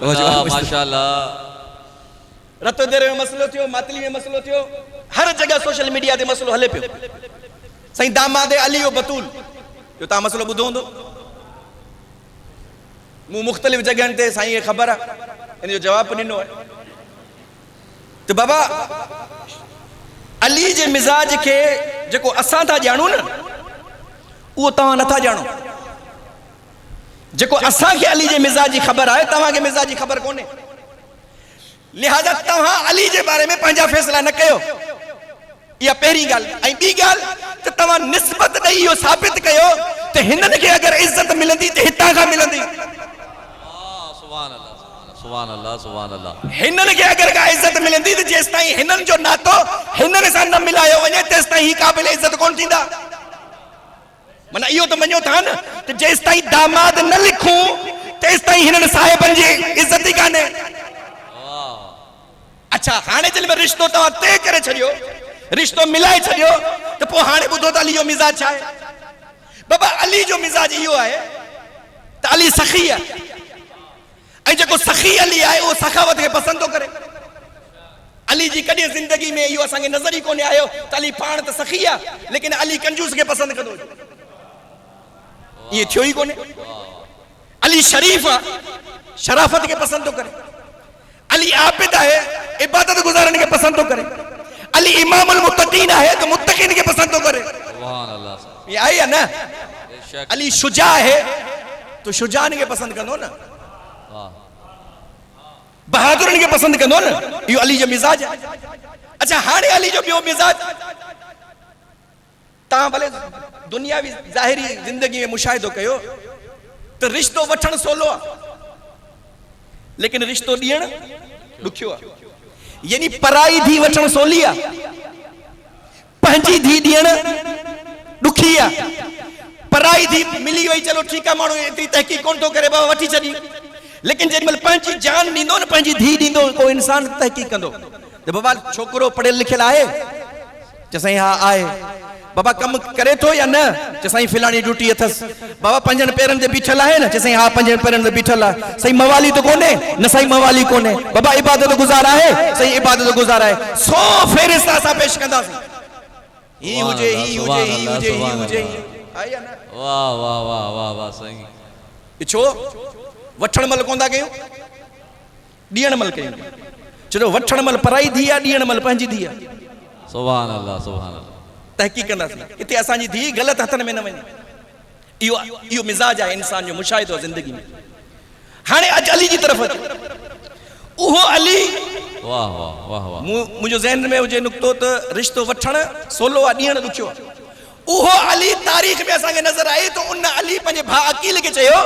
माशाअल्लाह। रतो देरे में मसलो थियो, मातली में मसलो थियो, हर जगह सोशल मीडिया ते मसलो हले पियो। साईं दामाद अली ओ बतूल जो तव्हां मसलो ॿुधो हूंदो, मूं मुख़्तलिफ़ जगहनि ते साईं खे ख़बर आहे, इन जो जवाब ॾिनो आहे त बाबा अली जे मिज़ाज खे जेको असां था ॼाणूं न उहो तव्हां नथा ॼाणो। जेको असांखे अली जे मिज़ाज जी ख़बर आहे, तव्हांखे मिज़ाज जी ख़बर कोन्हे। लिहाज़ा तव्हां अली जे बारे में पंहिंजा फ़ैसिला न कयो, इहा पहिरीं ॻाल्हि। ऐं ॿी ॻाल्हि त तव्हां निस्बत ॾेई इहो साबित कयो त हिननि खे अगरि इज़त मिलंदी त हितां खां मिलंदी। सुभान अल्लाह सुभान अल्लाह सुभान अल्लाह। हिननि खे अगरि का इज़त मिलंदी त जेसि ताईं हिननि जो नातो हिननि सां न मिलायो वञे तेसि ताईं ही क़ाबिल इज़त कोन थींदा। माना इहो त मञो था न त जेस ताईं दामाद न लिखूं तेस ताईं हिननि साहिबनि जी इज्जत ई कान्हे। अच्छा हाणे जॾहिं रिश्तो तव्हां तय करे छॾियो, रिश्तो मिलाए छॾियो, त पोइ हाणे ॿुधो त अली जो मिज़ाज छा आहे। बाबा अली जो मिज़ाज इहो आहे त अली सखी आहे, ऐं जेको सखी अली आहे उहो सखावत खे पसंदि थो करे। अली जी कॾहिं ज़िंदगी में इहो असांखे नज़र ई कोन्हे आयो त अली पाण त सखी आहे लेकिन अली कंजूस खे पसंदि कंदो, इहे थियो ई कोन्हे। अली शरीफ आहे, शराफत खे पसंदि थो करे। अली आबिद आहे, इबादत गुज़ारन खे पसंदि थो करे। अली इमामुल मुत्तकीन आहे त मुत्तकीन खे पसंदि थो करे। ये आहे या न? अली शुजा है तो शुजान के पसंद कंदो न, बहादुरन के पसंद कंदो न, यो अली जो मिजाज है। अच्छा हाणे अली जो बियो मिजाज ता भले दुनियावी ज़ाहिरी जिंदगी में मुशाहिदो कयो तो रिश्तो वठण सोलो आ लेकिन रिश्तो ॾियण ॾुखियो आ। यानी पराई धी वठण सोली आ, पंहिंजी धी ॾियण ॾुखी आ। पराई धी मिली वई चलो ठीक है, माण्हू एतिरी तहक़ीक़ कोन थो करे बाबा वठी छॾी, लेकिन जेॾीमहिल पंहिंजी जान ॾींदो न, पंहिंजी धी ॾींदो, को इंसान तहक़ीक़ कंदो त बाबा छोकिरो पढ़ियल लिखियल आहे, चसाई हा आहे। बाबा कम करे थो या न, चसाई फिलाणी ड्यूटी अथसि। बाबा पंजनि पेरनि ते बीठल आहे न, चसाई हा पंजनि पेरनि ते बीठल आहे। सही मवाली तो कोन्हे न, सही मवाली कोन्हे। बाबा इबादत गुज़ार आहे, सही इबादत गुज़ार आहे। 100 फ़हरिस्त असां पेश कंदासीं, ही हुजे ही हुजे ही हुजे ही हुजे, आहे या न? वाह वाह वाह वाह वाह सही। छो वठण महिल कोन था कयूं, ॾियण महिल कयूं। चलो वठण महिल पराई धी आहे, ॾियण महिल पंहिंजी धी आहे। सुभान अल्लाह सुभान अल्लाह। तहक़ीक़ कंदासीं हिते असांजी धी ग़लति हथनि में न वञे। इहो मिज़ाज आहे इंसान जो, मुशाहिदो आहे ज़िंदगी में। हाणे अॼु अली जी तरफ़ अचो, उहो अली वाह वाह वाह वाह, मुंहिंजो ज़हन में हुजे नुक़्तो त रिश्तो वठण सोलो आहे, ॾियण ॾुखियो आहे। उहो अली तारीख़ में असांखे नज़र आहे त उन अली पंहिंजे भाउ अकील खे चयो,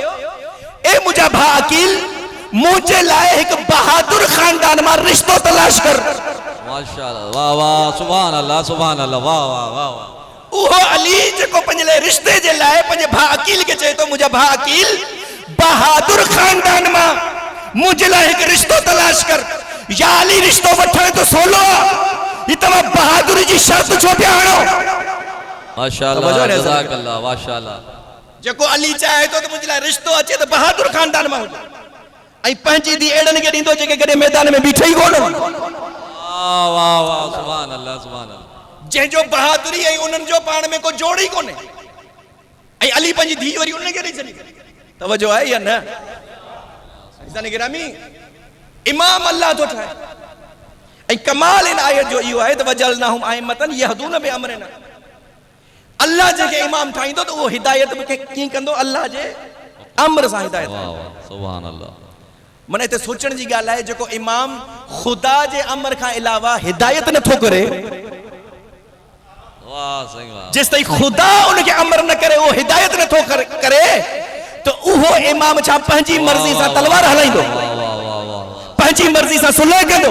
ए मुंहिंजा भाउ अकील, मुंहिंजे लाइ हिकु बहादुर ख़ानदान मां रिश्तो तलाश कर। माशाअल्लाह, वाह वाह, सुभान अल्लाह सुभान अल्लाह, वाह वाह वाह वाह। उहो अली जेको पंहिंजे लाइ रिश्ते जे लाइ पंहिंजे भाउ अकील खे चए थो, मुंहिंजा भाउ अकील, बहादुर ख़ानदान मां मुंहिंजे लाइ हिकु रिश्तो तलाश कर। या अली रिश्तो वठण तो सोलो आहे, ही तव्हां बहादुरी जी शर्त छो पिया हणो? माशाअल्लाह जज़ाकल्लाह माशाअल्लाह। जेको अली चाहे तो मुंहिंजे लाइ रिश्तो अचे त बहादुर ख़ानदान मां हुजे, ऐं पंहिंजी धी अहिड़नि खे ॾींदो जेके कॾहिं मैदान में बीठे ई कोन। वाह वाह वाह, सुभान अल्लाह सुभान अल्लाह। जंहिंजो बहादुरी ऐं उन्हनि जो पाण में को जोड़ ई कोन्हे, ऐं अली पंहिंजी धी वरी उनखे ॾेई छॾी। तवजो आहे या न? इज़ान गिरामी, इमाम अल्लाह थो ठाहे, ऐं कमाल इन आयत जो इहो आहे त वजअलनाहुम अइम्मतन यहदून बिअमरिना। अल्लाह जेके इमाम ठाहींदो त उहो हिदायत बि कीअं कंदो? अल्लाह जे अमर सां हिदायत। वाह वाह, सुभान अल्लाह। माना हिते सोचण जी ॻाल्हि आहे, जेको इमाम ख़ुदा जे अमर खां अलावा हिदायत नथो करे, वाह सही वाह, जेसि ताईं ख़ुदा उनखे अमर न करे, उहो हिदायत नथो करे, त उहो इमाम छा पंहिंजी मर्ज़ी सां तलवार हलाईंदो, पंहिंजी मर्ज़ी सां सुलह कंदो?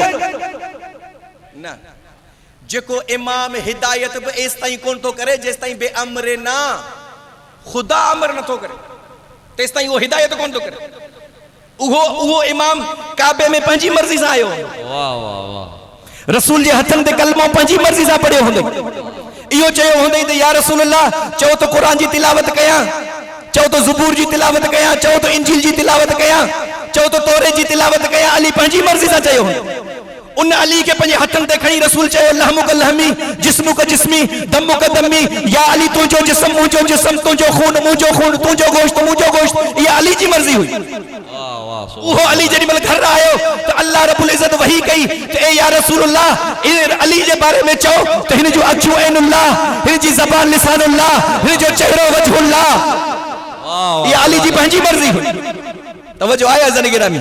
न, जेको इमाम हिदायत बि एसि ताईं कोन थो करे जेसि ताईं बे अमरे ना, ख़ुदा अमर नथो करे तेसि ताईं उहो हिदायत कोन थो करे। उहो इमाम काबे में पंहिंजी मर्ज़ी सां आयो, वाह वाह वाह, रसूल जे हथनि ते कलमो पंहिंजी मर्ज़ी सां पढ़ियो हूंदो। इहो चयो हूंदई त या रसूल अल्लाह, चओ त क़ुरान जी तिलावत कयां, चओ त ज़बूर जी तिलावत कयां, चओ त इंजील जी तिलावत कयां, चओ त तौरे जी तिलावत कयां। अली पंहिंजी मर्ज़ी सां चयो हो। उन अली के पंहिंजे हथनि ते खणी रसूल चयो, लहमुक लहमी जिस्मुक जिस्मी दमुक दमी, या अली तुंहिंजो जिस्म मुंहिंजो जिस्म, तुंहिंजो खून मुंहिंजो खून, तुंहिंजो गोश्त मुंहिंजो गोश्त। इहा अली जी मर्ज़ी हुई। उहो अली जेॾी महिल घर आयो त अल्लाह रब्बुल इज़्ज़त वही कई त ए या रसूलल्लाह, इन अली जे बारे में चओ त हिन जो अखियूं ऐनुल्लाह, हिन जी ज़बान लिसानुल्लाह, हिन जो चेहरो वजहुल्लाह। इहा अली जी पंहिंजी मर्ज़ी हुई। तवज्जो आहे अज़न गिरामी?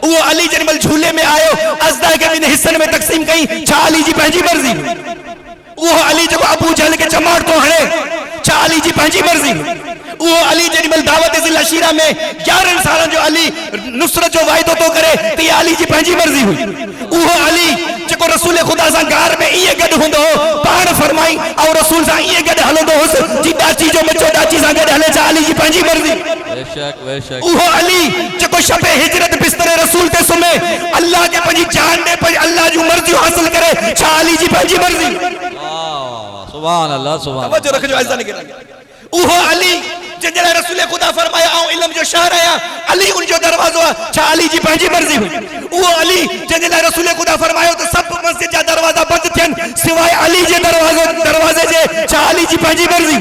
उहो अली जेॾी महिल झूले में आयो, अज़दा खे ॿिनि हिस्सनि में तक़सीम कई, छा अली जी पंहिंजी मर्ज़ी हुई? उहो अली जेको अबू जहल खे चमाड़ थो हणे, छा अली जी पंहिंजी मर्ज़ी हुई? वो अली जेमल दावत ज़िल अशीरा में 11 साल जो अली नुसरत जो वायदो तो करे त ये अली जी पंहिंजी मर्जी हुई। वो अली जो रसूल खुदा से घर में ये गड होंदो पाण फरमाई और रसूल से ये गड हलंदो होस जी दाची जो बच्चो दाची से गड हले चा अली जी पंहिंजी मर्जी। बेशक बेशक वो अली जो शबे हिजरत बिस्तर रसूल ते सुमे अल्लाह के पंहिंजी जान दे पर अल्लाह जो मर्जी हासिल करे चा अली जी पंहिंजी मर्जी। वाह सुभान अल्लाह सुभान तवज्जो रखजो ऐसा नहीं करना। वो अली जंहिं रसूल खुदा फरमाया आऊं इल्म जो शहर आया अली उन जो दरवाजो छा अली जी पंहिंजी मर्जी हुई। वो अली जंहिं रसूल खुदा फरमायो तो सब मस्जिद जा दरवाजा बंद थियन सिवाय अली जे दरवाजे जे छा अली जी पंहिंजी मर्जी।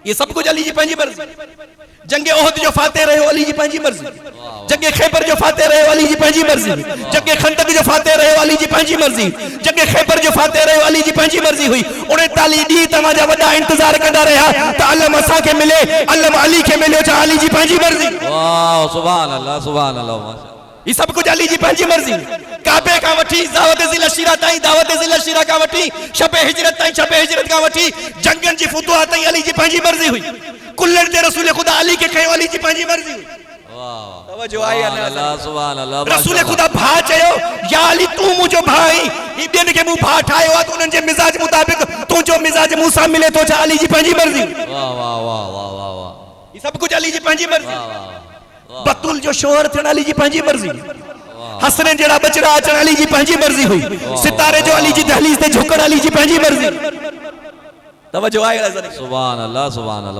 ये सब कुछ अली जी पंहिंजी मर्जी। जंगे ओहद जो फाते रहे अली जी पंहिंजी मर्जी। जंगे खैबर जो फाते रहे अली जी पंहिंजी मर्जी। जंगे खंदक जो फाते रहे अली जी पंहिंजी मर्जी। जंगे खैबर जो फाते रहे अली जी पंहिंजी मर्जी हुई। 39 डी तमा जा वडा इंतजार कंदा रहा त अल्लाह असा के मिले अल्लाह अली के मिले छा अली जी पंहिंजी मर्जी। वाह सुभान अल्लाह सुभान अल्लाह। ये सब कुछ अली जी पंहिंजी मर्जी। काबे का वठी दावत ज़िल अशीरा ताई दावत ज़िल अशीरा का वठी शबे हिजरत ताई शबे हिजरत का वठी जंगन जी फुतुहा ताई अली जी पंहिंजी मर्जी हुई। कुल्लड़ ते रसूल खुदा अली के खयो अली जी पंहिंजी मर्जी हुई। वाह तवज्जो आई अल्लाह सुभान अल्लाह। रसूल खुदा भा चयो या अली तू मुझो भाई ई बेन के मु भा ठायो आ तो उनन जे मिजाज मुताबिक तू जो मिजाज मूसा मिले तो छा अली जी पंहिंजी मर्जी। वाह वाह वाह वाह वाह वाह। ये सब कुछ अली जी पंहिंजी मर्जी। बतूल जो शोहर थियण अली जी पंहिंजी मर्जी। हसनैन जेड़ा बचड़ा अचण अली जी पंहिंजी मर्जी हुई। सितारे जो अली जी दहलीज ते झुकण अली जी पंहिंजी मर्जी। तवज्जो आहे सुभान अल्लाह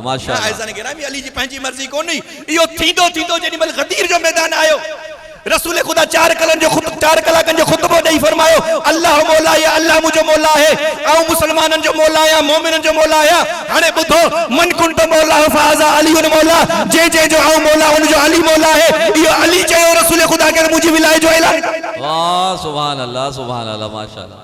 माशाअल्लाह। ऐसा नहीं गिरामी अली जी पंहिंजी मर्जी कोनी इयो थींदो थींदो जेडीमल गदीर जो मैदान आयो रसूल खुदा 4 कलाकन जो खुतबो दई फरमायो अल्लाह मौला या अल्लाह मुझो मौला है आऊं मुसलमानन जो मौला या मोमिनन जो मौला या हाने बुधो मन कुंत मौला फाजा अली मौला जे जे जो आऊं मौला उन जो अली मौला है इयो अली चयो रसूल खुदा के मुझी विलाय जो ऐलान। वाह सुभान अल्लाह माशाअल्लाह।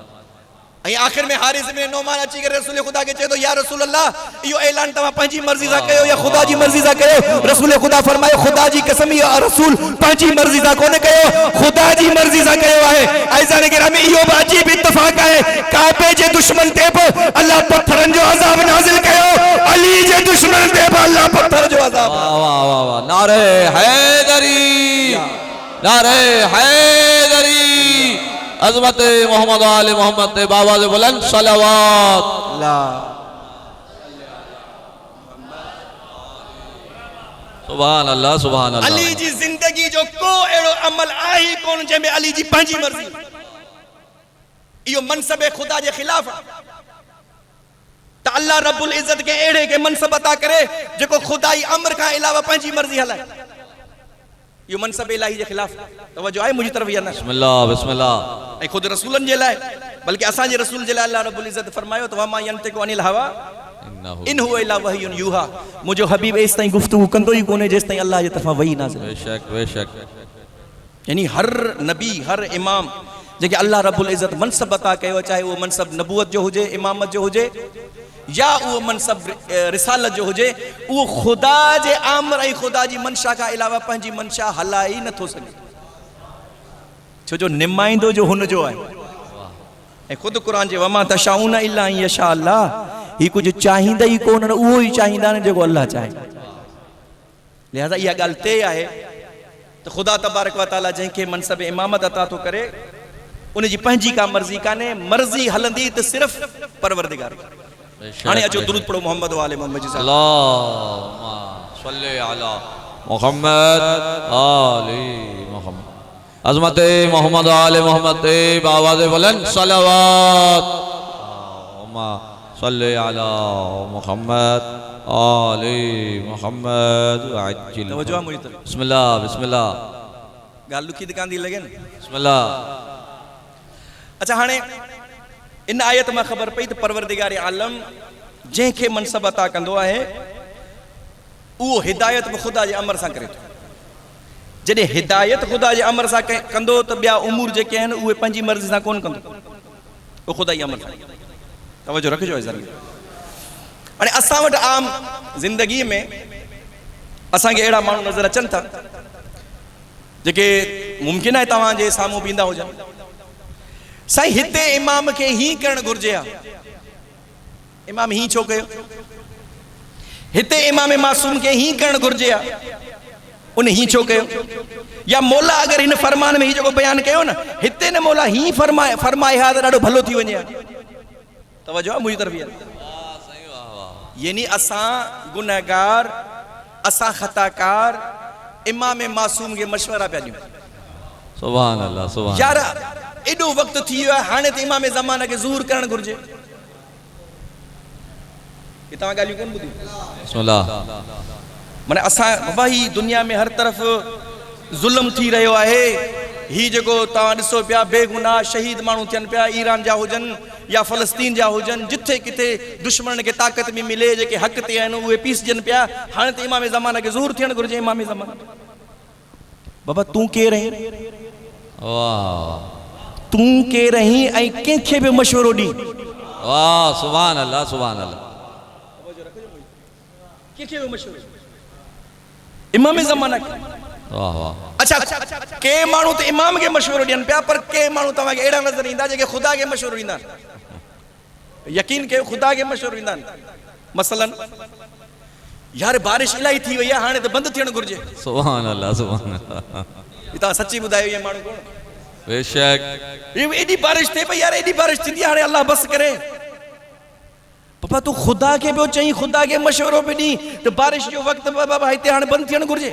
आखिर में हारिस में नोमान अची करे रसूल खुदा के चयो या रसूल अल्लाह यो ऐलान तवा पंहिंजी मर्जी सा कयो या खुदा जी मर्जी सा कयो। रसूल खुदा फरमायो खुदा जी कसम या रसूल पंहिंजी मर्जी सा कोने कयो खुदा जी मर्जी सा कयो है। ऐसा ने गिरामी यो अजीब इत्तेफाक है काबे जे दुश्मन ते अल्लाह पत्थरन जो अजाब नाजिल कयो अली जे दुश्मन ते अल्लाह पत्थर जो अजाब। वाह वाह वाह वाह। नारे हैदरी नारे हैदरी अज़मत मोहम्मद आले मोहम्मद ने बाबा से बुलंद सलावत सुभान अल्लाह। अली जी जिंदगी जो को एड़ो अमल आई कोन जे में अली जी पंहिंजी मर्जी इयो मनसब खुदा जे खिलाफ त अल्लाह रब्बुल इज्जत के एड़े के मनसब अता करे जेको खुदाई अमर का अलावा पंहिंजी मर्जी हलाए यो मनसब इलाही के खिलाफ। तवज्जो आहे मुझी तरफ या ना। बिस्मिल्लाह बिस्मिल्लाह। ए खुद रसूलन जे लाए बल्कि असा जे रसूल जे लाए अल्लाह रब्बुल इज्जत फरमायो तो मा यंतिकु अनिल हवा इन हुवा इल्ला वहयुन युहा मुझो हबीब इस ताई गुफ्तगू कंदो ही कोने जेस ताई अल्लाह जे तरफा वही नाज़िल। बेशक बेशक। यानी हर नबी हर इमाम जेके अल्लाह रब्बुल इज्जत मनसब अता कयो चाहे वो मनसब नबूवत जो हुजे इमामत जो हुजे या वो मनसब रिसालत जो हुजे वो खुदा जे आमर ऐं खुदा जी मनशा का अलावा पंहिंजी मनशा हलाए ही नथो सके छो जो निमाइंदो जो हुन जो आहे। खुद कुरान जे वमा तशाउन इल्ला यशा अल्लाह ही कुछ चाहींदा ही कोन उहो ही चाहींदा ने जेको अल्लाह चाहे। लिहाजा इहा ॻाल्हि ते आहे त खुदा तबारक व तआला जंहिंखे मनसब इमामत अता थो करे उन जी पंहिंजी का मर्ज़ी कान्हे मर्ज़ी हलंदी त सिर्फ़ परवरदिगार। हाणे अचो दुरूद पढ़ो मोहम्मद वाले मोहम्मद जी अल्लाहुम्मा सल्ली अला मोहम्मद आले मोहम्मद अज़मत मोहम्मद आले मोहम्मद बावाज़ बुलंद सलावत अल्लाहुम्मा सल्ली अला मोहम्मद आले मोहम्मद अज्जिल। तवज्जो मुझी तरफ। बिस्मिल्लाह बिस्मिल्लाह। गाल लुकी दुकान दी लगे न। बिस्मिल्लाह। अच्छा हाणे इन आयत में खबर पई तो परवरदिगार आलम जंहिंखे मनसब अता कंदो आहे उहो हिदायत भी खुदा जे अमर सां करे थो। जॾहिं हिदायत खुदा जे अमर सां कंदो त ॿिया उमूर जेके आहिनि उहे पंहिंजी मर्ज़ी सां कोन कंदो उहो खुदा जी अमर सां। तवज्जो रखिजो है ज़रूर। हाणे असां वटि आम ज़िंदगी में असांखे अहिड़ा माण्हू नज़र अचनि था जेके मुमकिन आहे तव्हांजे साम्हूं बींदा हुजनि साईं हिते इमाम के ही करण घुर्जे हा इमाम ही छो कयो हिते इमाम मासूम के ही करण घुर्जे आ, उन ही छो कयो? या मौला अगर इन फरमान में ही जो बयान कयो न, हिते न मौला ही फरमाए हा त ॾाढो भलो थी वञे हा। तवज्जो आहे मुंहिंजी तरफ़ यानी असां गुनहगार, असां खताकार इमाम मासूम के मशवरा पिया ॾियूं। सुभान अल्लाह, सुभान यार एॾो वक़्तु थी वियो आहे, हाणे त इमाम ज़माना के ज़ूर करण घुर्जे। ये तव्हां ॻाल्हियूं कोन ॿुधियूं? बिस्मिल्लाह। माने असां बाबा ही दुनिया में हर तरफ़ ज़ुल्म थी रहियो आहे। ही जेको तव्हां ॾिसो पिया बेगुनाह शहीद माण्हू थियनि पिया, ईरान जा हुजनि या फ़लस्तीन जा हुजनि, जिथे किथे दुश्मन के ताक़त में मिले, जेके हक़ ते आहिनि उहे पीसजनि पिया। हाणे त इमाम ज़माना के ज़ूर थियणु घुर्जे। इमाम ज़माना बाबा तूं केरु आहीं? वाह तूं केरु आहीं ऐं कंहिंखे बि मशवरो ॾी? वाह सुभान अल्लाह, सुभान अल्लाह। कंहिंखे बि मशवरो इमाम ज़माना के। वाह वाह। अच्छा के माण्हू त इमाम के मशवरो ॾियनि पिया, पर के माण्हू तव्हांखे अहिड़ा नज़र ईंदा जेके ख़ुदा के मशवरो ॾींदा आहिनि। यकीन कयो ख़ुदा के मशवरो ॾींदा आहिनि। मसलन यार बारिश इलाही थी वई आहे, हाणे त बंदि थियणु घुर्जे। सुभान अल्लाह, सुभान अल्लाह। तव्हां सची ॿुधायो ये माण्हू कोन? बेशक एॾी बारिश थिए पई यार, एॾी बारिश थींदी हाणे अल्लाह बस करे। पापा तू खुदा के पियो चई, खुदा के मशवरो पे दी तो बारिश जो वक्त बाबा हिते हाणे बंदि थियणु घुर्जे।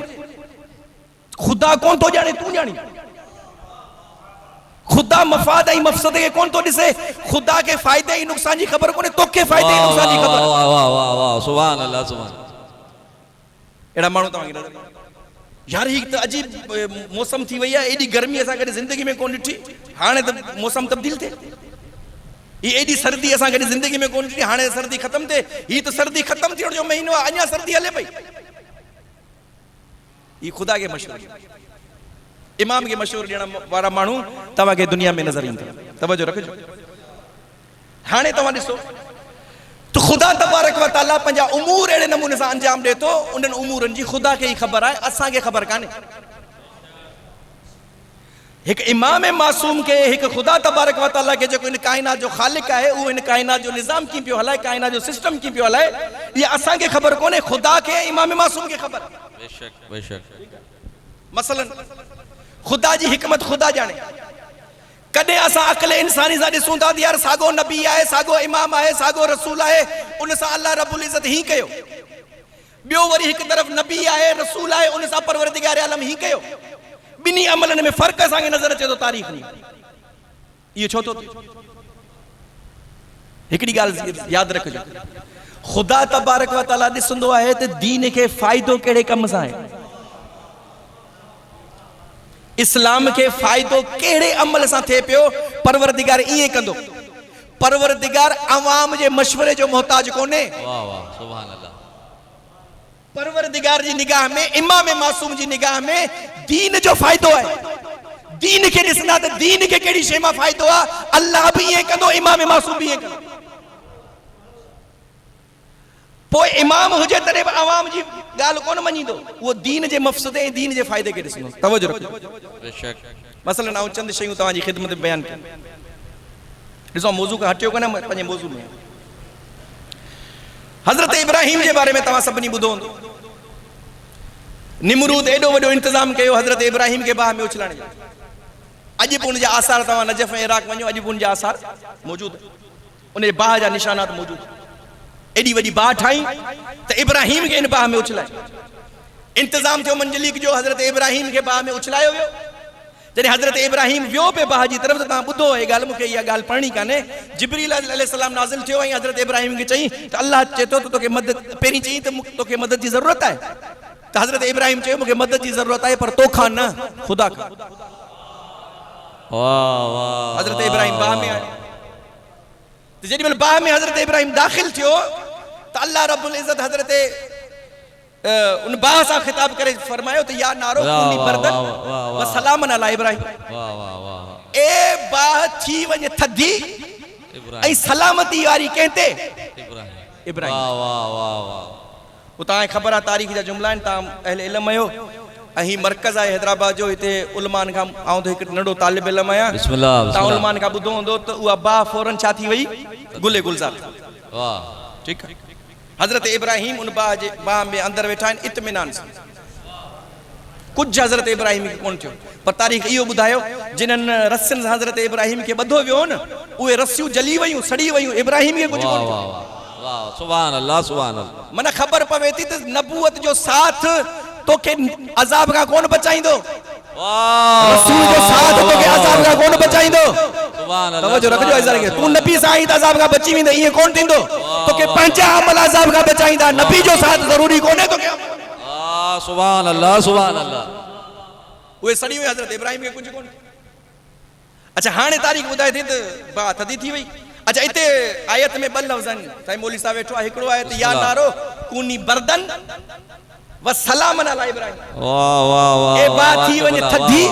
खुदा कोन तो जाने, तू जानी। खुदा मफाद ऐं मफसद के कोन तो ॾिसे, खुदा के फ़ाइदे ऐं नुक़सान जी ख़बर कोन्हे, तोखे फ़ाइदे ऐं नुक़सान जी ख़बर। वाह वाह वाह वाह सुभान अल्लाह, सुभान। एड़ा माण्हू तव्हांखे नज़र यार ही त अजीब मौसम थी वई आहे, एॾी गर्मी असां कॾहिं ज़िंदगी में कोन ॾिठी। हाणे त मौसम तब्दील थिए। ही एॾी सर्दी असां कॾहिं ज़िंदगी में कोन ॾिठी, हाणे सर्दी ख़तम थिए। ही त सर्दी ख़तम थियण जो महीनो आहे, अञा सर्दी हले पई। ही ख़ुदा के मशवरो, इमाम के मशवरो ॾियण वारा माण्हू तव्हांखे दुनिया में नज़र ईंदा। तवज्जो रखिजो। हाणे तव्हां ॾिसो तो खुदा तबारक व तआला पंहिंजा उमूर अहिड़े नमूने सां अंजाम ॾिए थो, उन्हनि उमूरनि जी ख़ुदा खे ई ख़बर आहे, असांखे ख़बर कान्हे। हिकु इमाम मासूम के, हिकु खुदा तबारक व तआला के जेको इन काइनात जो ख़ालिक आहे, उहो इन काइनात जो निज़ाम कीअं पियो हलाए, काइनात जो सिस्टम कीअं पियो हलाए, इहा असांखे ख़बर कोन्हे, ख़ुदा खे इमाम मासूम खे ख़बर। बेशक बेशक। मसलन खुदा जी हिकमत खुदा जाने। कॾहिं असां अक़ल इंसानी सां ॾिसूं था यार साॻो नबी आहे, साॻो इमाम आहे, साॻो रसूल आहे, उन सां अल्लाह रब्बुल इज़्ज़त ही कयो। ॿियो वरी हिकु तरफ़ नबी आहे, रसूल आहे, उन सां परवरदिगार आलम ही कयो। ॿिन्ही अमलनि में फ़र्क़ु असांखे नज़र अचे थो तारीख़ में। इहो छो थो थिए? हिकिड़ी ॻाल्हि यादि रखिजो, ख़ुदा तबारक व तआला ॾिसंदो आहे त दीन खे फ़ाइदो कहिड़े कम सां आहे, इस्लाम के फ़ाइदो कहिड़े अमल सां थिए पियो। परवरदिगार ईअं कंदो। परवरदिगार अवाम जे मशवरे जो मोहताज कोन्हे। वाह वाह सुभान अल्लाह। परवरदिगार जी निगाह में, इमाम मासूम जी निगाह में दीन जो फ़ाइदो आहे। दीन खे ॾिसंदा त दीन खे कहिड़ी शइ मां फ़ाइदो आहे, अल्लाह बि ईअं कंदो, इमाम मासूम बि ईअं कंदो। पोइ इमाम हुजे तॾहिं बि अवाम जी ॻाल्हि कोन मञींदो, उहो दीन जे मक़सद ऐं दीन जे फ़ाइदे खे ॾिसंदो। तवज्जो रखो। बेशक। मसलन आउं चंद शयूं तव्हांजी ख़िदमत में बयानु कयां। ॾिसो मौज़ू खां हटियो कोन्हे, पंहिंजे मौज़ू में हज़रत इब्राहिम जे बारे में तव्हां सभिनी ॿुधो हूंदो। निमरूद एॾो वॾो इंतज़ाम कयो हज़रत इब्राहिम खे बाहि में उछलण जो। अॼु बि उनजा आसार तव्हां नजफ़ ऐं इराक़ वञो, अॼु बि उनजा आसार मौजूदु, उन बाहि जा निशानात मौजूदु। एॾी वॾी बाहि ठाही त इब्राहिम खे इन बाहि में उछलाए। इंतज़ाम थियो मंजलीक जो, हज़रत इब्राहिम खे बाहि में उछलायो वियो। जॾहिं हज़रत इब्राहिम वियो पे बाहि जी तरफ़, त तव्हां ॿुधो हे ॻाल्हि, मूंखे इहा ॻाल्हि पढ़णी कान्हे। जिब्रील अलैहिस्सलाम नाज़िल थियो ऐं हज़रत इब्राहिम खे चई त अल्लाह चए थो त तोखे मदद, पहिरीं चई त तोखे मदद जी ज़रूरत आहे, त हज़रत इब्राहिम चयो मूंखे मदद जी ज़रूरत आहे पर तोखां न, ख़ुदा खां। वाह वाह। हज़रत इब्राहिम बाहि में आया। त जेॾी महिल बाहि में हज़रत इब्राहिम दाख़िल थियो त अल्लाह रब्बुल इज़्ज़त हज़रत उन बाहि सां ख़िताब करे फरमायो त या नारो कूनी बरदन व सलामन अला इब्राहिम। वाह वाह वाह। ए बाहि थी वञे थधी ऐं सलामती वारी कंहिं ते? इब्राहिम। वाह वाह वाह वाह। वो तव्हांखे ख़बर आहे, तारीख़ जा जुमला आहिनि, तव्हां अहले इल्म आहियो। ऐं हीउ मर्कज़ आहे हैदराबाद जो, हिते उलमान खां, आउं त हिकु नंढो तालिब इल्म आहियां। बिस्मिल्लाह तव्हां उलमान खां ॿुधो हूंदो त उहा बाहि फौरन छा थी वई? गुले गुलज़ार। वाह। ठीकु आहे। हजरत इब्राहिम उन बाह में अंदर वेठा आहिनि इत्मिनान सां। कुछ हजरत इब्राहिम खे कोन थियो, पर तारीख़ इहो ॿुधायो जिन्हनि रस्सियुनि सां हजरत इब्राहिम खे ॿधो वियो न, उहे रस्सियूं जली वयूं, सड़ी वयूं, इब्राहिम खे कुछ कोन थियो। वाह सुभान अल्लाह सुभान अल्लाह। मन ख़बर पवे थी त नबूवत जो साथ तोखे अज़ाब खां कोन बचाईंदो, रसूल जो साथ तोखे अज़ाब खां कोन बचाईंदो। सुभान अल्लाह। तवज्जो रखजो इज़ार खे, तू नबी सां आई त अज़ाब खां बची वेंदे, ईअं कोन थींदो। तोखे पंहिंजा अमल अज़ाब खां बचाईंदा, नबी जो साथ ज़रूरी कोन्हे तोखे। सुभान अल्लाह सुभान अल्लाह। उहे सड़ी हुई हजरत इब्राहिम खे कुछ कोन। अच्छा हाणे तारीख़ ॿुधाए थी त बा थदी थी वई। अच्छा इते आयत में ॿ लफ़्ज़ आहिनि, साईं मौलवी साहब वेठो आहे, हिकिड़ो आयत या नारो कूनी बर्दन व सलामन अला इब्राहिम। वाह वाह वाह। ए बात थी वञे थधी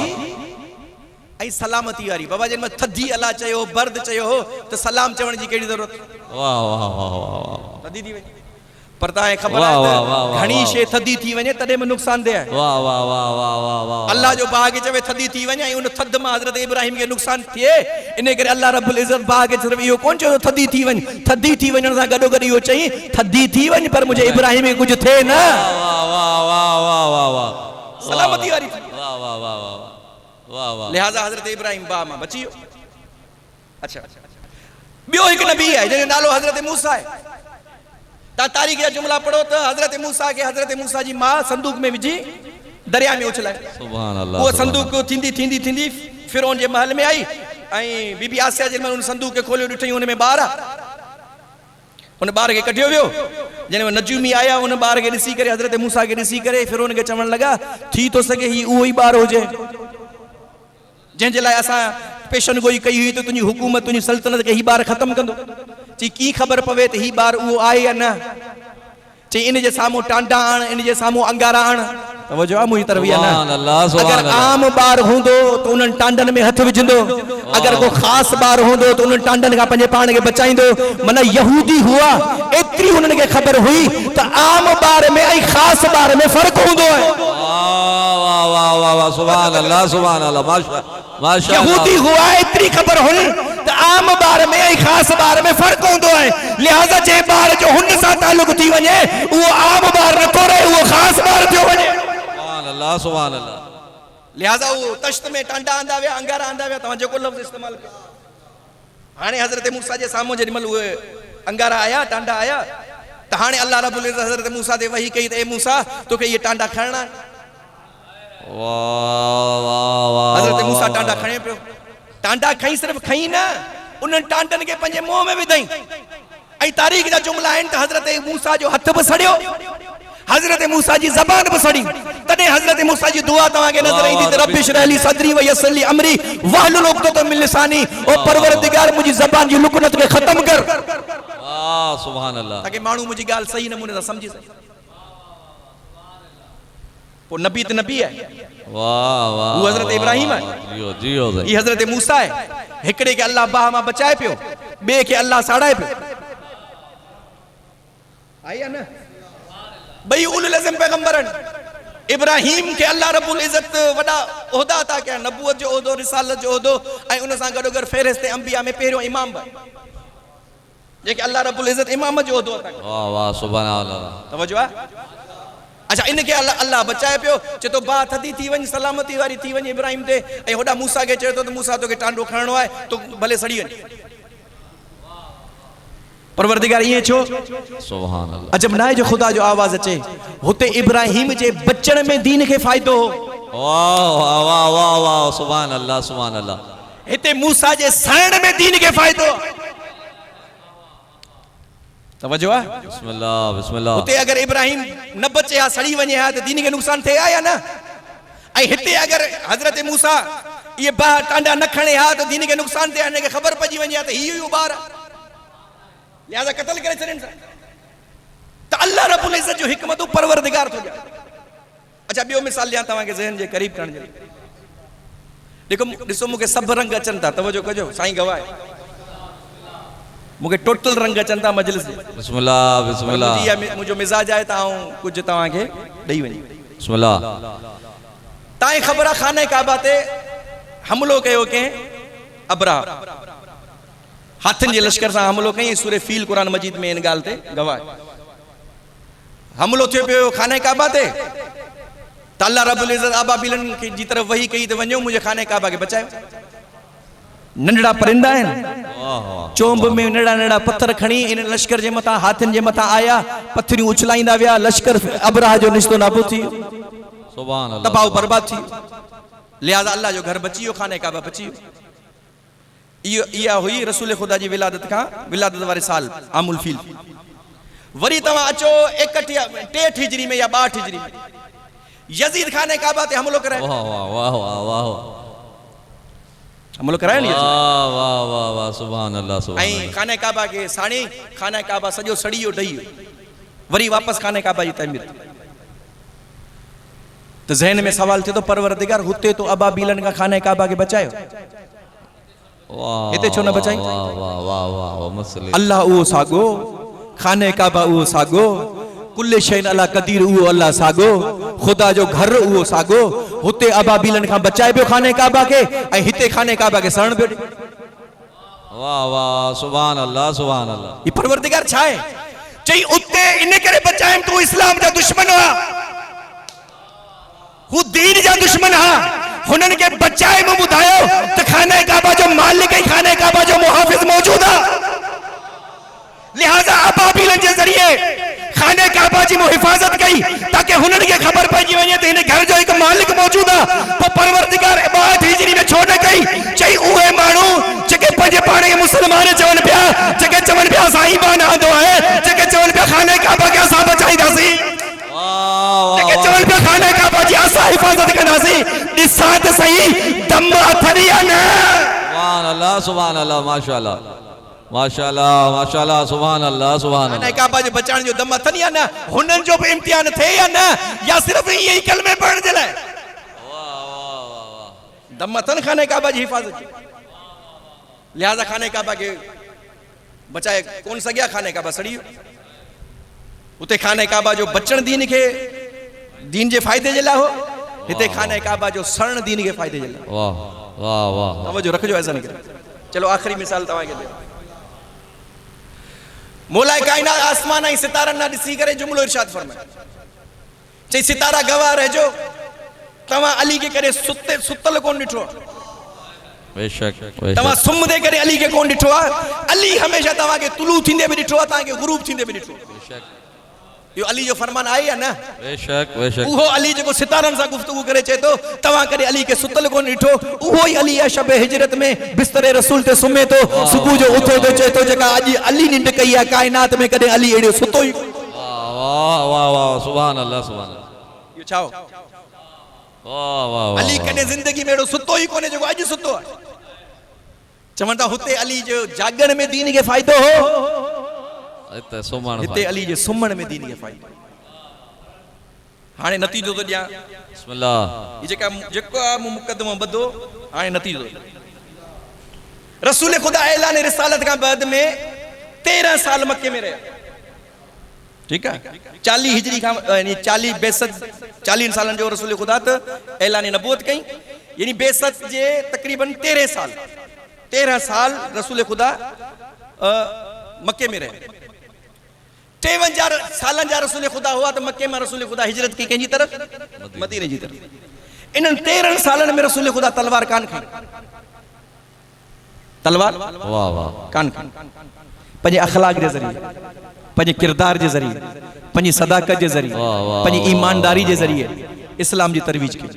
ऐं सलामती वारी। बाबा जन में थधी अला चयो, बर्द चयो हो त सलाम चवण जी कहिड़ी ज़रूरत। वाह वाह वाह वाह। थधी थी वञे, पर तव्हांखे ख़बर आहे त घणी शइ थधी थी वञे तॾहिं बि नुक़सानदेह आहे। वाह वाह वाह वाह वाह वाह। अल्लाह जो बाग खे चवे थधी थी वञे ऐं उन थधि मां हज़रत इब्राहिम खे नुक़सान थिए, इन करे अल्लाह रब्बुल इज़्ज़त बाग खे सिर्फ़ इहो कोन चयो थधी थी वञ, थधी थी वञण सां गॾोगॾु इहो चई थधी थी वञ पर मुंहिंजे इब्राहिम खे कुझु थिए न। वाह वाह वाह वाह वाह वाह। सलामती वारी थी। वाह वाह वाह वाह वाह वाह। लिहाज़ा हज़रत इब्राहिम बाह मां बची वियो। अच्छा ॿियो हिकु नबी आहे जंहिंजो नालो हज़रत मूसा आहे। तव्हां तारीख़ जा जुमला पढ़ो त हज़रत मूसा खे हज़रत मूसा जी मां संदूक में विझी दरिया में उछलाए। सुभान अल्लाह। उहा संदूक थींदी थींदी थींदी फिरौन जे महल में आई ऐं बीबी आसिया जे उन संदूक खे खोलियो, ॾिठई उन में ॿार आहे। उन ॿार खे कढियो वियो, जॾहिं नजूमी आया उन ॿार खे ॾिसी करे हज़रत मूसा खे ॾिसी करे फिरौन खे चवण लॻा थी थो सघे ही उहो ई ॿार हुजे जंहिंजे लाइ असां पेशन गोई कई हुई त तुंहिंजी हुकूमत तुंहिंजी सल्तनत खे ही ॿार ख़तमु कंदो। चई कीअं ख़बर पवे त ही ॿार उहो आहे या न। चई इन जे साम्हूं टांडा आण, इन जे साम्हूं अंगारा आण। तवज्जो आहे मुंहिंजी तरफ़ या न। अगर आम ॿार हूंदो त उन्हनि टांडनि में हथ विझंदो, अगर को ख़ासि ॿार हूंदो त उन्हनि टांडनि खां पंहिंजे पाण खे बचाईंदो। मन यहूदी हुआ, एतिरी उन्हनि खे ख़बर हुई त आम ॿार में ऐं ख़ासि ॿार में फ़र्क़ु हूंदो आहे। वाह वाह वाह वाह। सुभान अल्लाह सुभान अल्लाह। माशा माशा। यहूदी हुआ, एतिरी ख़बर हुई त आम ॿार में ऐं ख़ासि ॿार में फ़र्क़ु हूंदो आहे। लिहाज़ा जे ॿार जो हुन सां तालुक थी वञे उहो आम ॿार नथो रहे, उहो ख़ासि ॿार थियो वञे। सुभान अल्लाह सुभान अल्लाह। लिहाज़ा उहो तश्त में टांडा आंदा विया, अंगारा आंदा विया, तव्हां जेको लफ़्ज़ इस्तेमालु कयो। हाणे हज़रत मूसा जे साम्हूं जेॾी महिल उहे अंगारा आया, टांडा आया त हाणे अल्लाह रब्बुल इज़्ज़त हज़रत मूसा ते वही कई त ए मूसा तोखे इहे टांडा खणणा। वाह वाह वाह। हज़रत मूसा टांडा खणे पियो। टांडा खई, सिर्फ़ खई न, उन्हनि टांडनि खे पंहिंजे मुंहं में विधई। ऐं तारीख़ जा जुमला आहिनि त हज़रत मूसा जो हथ बि सड़ियो, हज़रत मूसा जी ज़बान बि सड़ी। तॾहिं हज़रत मूसा जी दुआ तव्हांखे नज़र ईंदी त रब्बि इश्रह ली सदरी व यस्सिर ली अमरी वहलुल उक़दतम मिन लिसानी। ओ परवरदिगार मुंहिंजी ज़बान जी लुकनत खे ख़तम कर। वाह सुभान अल्लाह। ताकि माण्हू मुंहिंजी ॻाल्हि सही नमूने सां सम्झी सघे। पोइ नबी त नबी आहे। वाह वाह। हू हज़रत इब्राहिम आहे, जियो जियो। ही हज़रत मूसा आहे। हिकिड़े खे अल्लाह बाह मां बचाए पियो, ॿिए खे अल्लाह साड़ाए पियो। आई आहे न। ॿई उलुल अज़म पैगंबर आहिनि। इब्राहिम खे अल्लाह रब्बुल इज़्ज़त वॾा उहिदा अता कया, नबूवत जो उहिदो, रिसालत जो उहिदो ऐं उन सां गॾोगॾु फ़हरिस्त अंबिया में पहिरियों इमाम बि, जेके अल्लाह रब्बुल इज़्ज़त इमाम जो उहिदो अता कया। वाह वाह सुभान अल्लाह। तवज्जो आहे। अच्छा इनखे अल्लाह बचाए पियो, चए थो बाह थधी थी वञ, सलामती वारी थी वञ इब्राहिम ते। ऐं होॾा मूसा खे चए थो त मूसा तोखे टांडो खणणो आहे, तो भले सड़ी वञ। परवरदिगार ईअं छो? सुभान अल्लाह। अजब नाहे जो ख़ुदा जो आवाज़ अचे। हुते इब्राहिम जे बचण में दीन खे फ़ाइदो हो। वाह वाह वाह वाह वाह। सुभान अल्लाह सुभान अल्लाह। हिते मूसा जे सड़ण में दीन खे फ़ाइदो। तवज्जो आहे। बिस्मिल्लाह बिस्मिल्लाह। हुते अगर इब्राहिम न बचे हा, सड़ी वञे हा त दीन खे नुक़सान थिए हा या न। ऐं हिते अगर हज़रत मूसा ये बाह टांडा न खणे हा त दीन खे नुक़सान थिए, हिन खे ख़बर पइजी वञे हा त हीउ ॿार आहे, लिहाज़ा क़त्ल करे छॾनि था। त अल्लाह रब्बुल इज़्ज़त जो हिकमतूं परवरदिगार थो ॼाणे। अच्छा ॿियो मिसाल ॾियां तव्हांखे ज़हन जे क़रीब करण जे लाइ। ॾिसो मूंखे सभु रंग अचनि था, तवज्जो कजो, साईं गवाह आहे। मूंखे टोटल रंग अचनि था मजलिस जे। बिस्मिल्लाह बिस्मिल्लाह। मुंहिंजो मिज़ाज आहे त आऊं कुझु तव्हांखे ॾेई वञे। बिस्मिल्लाह। तव्हांखे ख़बर आहे खाने काबा ते हमलो कयो कंहिं? अबरा हाथियुनि जे लश्कर सां हमलो कई। सूरे फील क़ुरान मजीद में इन ॻाल्हि ते गवाह। हमलो थियो पियो खाने काबा ते त अल्लाह रब्बुल इज़्ज़त अबाबिलन जी तरफ वही कई त वञो मुझे खाने काबा के बचायो। नंढड़ा परिंदा आहिनि, चोंब में नंढड़ा नंढड़ा पत्थर खणी इन लश्कर जे मथां हाथियुनि जे मथां आया, पत्थरियूं उछलाईंदा विया, लश्कर अबराह जो निस्तो नाबूद थी, सुभान अल्लाह, तबाह बर्बाद थी। लिहाजा अल्लाह जो घर बची वियो, खाने काबा बची वियो। इहा हुई रसूल खुदा जी विलादत वारे साल आमुल फील। वरी तव्हां अचो 61 हिजरी में या 62 हिजरी में यजीद खाने काबा ते हमलो कराए। वाह वाह वाह वाह वाह हमलो कराए नी, वाह वाह वाह वाह, सुभान अल्लाह सुभान ऐं खाने काबा के साणी खाने काबा सॼो सड़ी ढही वरी वापस खाने काबा जी तामीर। त ज़हन में सवाल थियो तो परवरदिगार हुते तो अबाबीलन का खाने काबा के बचायो, वाह, हिते छो न बचाई? वाह वाह वाह वाह मसले। अल्लाह उहो सागो, खाने काबा उहो सागो, कुल्ले शैन अला कदीर उहो अल्लाह सागो, खुदा जो घर उहो सागो। हुते अबाबीलन खां बचाए पियो खाने काबा के, ऐं हिते खाने काबा के सरण पियो। वाह वाह सुभान अल्लाह सुभान अल्लाह। ये परवरदिगार छा है? चई उते इन करे बचाए तू इस्लाम जा दुश्मन हुआ, हु दीन जा दुश्मन हा, हुनन के बचाए में बुधायो त खाने काबा जो मालिक है, खाने काबा जो मुहाफिज मौजूद है। लिहाजा अबाबीलन जे जरिए खाने काबा जी हिफाजत कई ताकि हुनन के खबर पइजी वने त इन घर जो एक मालिक मौजूद है। तो परवरदिगार 62 हिजरी में छो न कई, चई उहे मानू जेके पंजे पाणे के मुसलमान चवन पिया, जेके चवन पिया साईं बान आंदो है, जेके चवन पिया खाने काबा के असां बचाईदासी, जेके चवन पिया खाने काबा जी असां हिफाजत कंदासी। ॾिसां त सही दम अथरी न। सुभान अल्लाह सुभान अल्लाह, माशाअल्लाह माशाअल्लाह माशाअल्लाह, सुभान अल्लाह सुभान अल्लाह। खाने काबा जे बचाण जो दम अथनी या न, हुनन जो भी इम्तिहान थे या न, या सिर्फ यही कलमे पढ़ण जे लाइ? दम अथन खाने काबा जी हिफाजत। लिहाजा खाने काबा के बचाए कौन सगिया, खाने काबा सड़ी। उते खाने काबा जो बचण दीन के दीन जे फायदे जे लाइ हो, हिते खाने काबा जो सरण दीन के फायदे जे लाइ। वाह वाह वाह, तवज्जो रखजो ऐसा नहीं करे। चलो आखिरी मिसाल तव्हां के दे। मौला कायनात आसमान ऐं सितारनि ना ॾिसी करे जुमलो इरशाद फरमाए, चई सितारा गवाह रहजो तव्हां अली के करे सुतल कोन ॾिठो, बेशक तव्हां सुम्हंदे करे अली के कोन ॾिठो आहे। अली हमेशा तव्हां के तुलू थींदे बि ॾिठो आहे, तव्हां के गुरूब थींदे बि ॾिठो। यो अली जो फरमान आहे या न? बेशक बेशक। उहो अली जेको सितारनि सां गुफ्तगू करे चए तो तव्हां करे अली के सुतल कोन ॾिठो, उहो ई अली आहे शब हिजरत में बिस्तरे रसूल ते सुम्हे तो, सुबुह जो उथो तो चए तो जेका अॼु अली निंड कई आहे कायनात में कॾहिं अली अहिड़ो सुतो ई। वाह वाह वाह, सुभान अल्लाह सुभान अल्लाह। इहो छा हो? वाह वाह, अली कॾहिं ज़िंदगी में अहिड़ो सुतो ई कोन्हे जेको अॼु सुतो आहे। चवनि था हुते अली जो जागण में दीन के फ़ाइदो हो, हिते अली जे सुम्हण में दीन के फ़ाइदो। हाणे नतीजो तो ॾियां, बिस्मिल्लाह। ये जेको मूं मुक़दमो ॿधो, हाणे नतीजो। रसूल खुदा ऐलान रिसालत खां बाद में 13 साल मक्के में रहिया, ठीक है। 40 हिजरी खां यानी 40 बेसत 40 सालन जो रसूल खुदा त ऐलान नबूवत कई, यानी बेसत जे तकरीबन 13 साल रसूल खुदा मक्के में रहे। 53 सालन जा रसूल खुदा हुआ तो मक्के में रसूल खुदा हिजरत की कंहिंजी तरफ? मदीने जी तरफ। इन 13 सालन में रसूल खुदा तलवार कान खई, तलवार वाह वाह कान खई। पंहिंजे अखलाक जे ज़रिए, पंहिंजे किरदार जे ज़रिए, पंहिंजी सदाकत जे ज़रिए, पंहिंजी ईमानदारी जे ज़रिए इस्लाम जी तरवीज कई।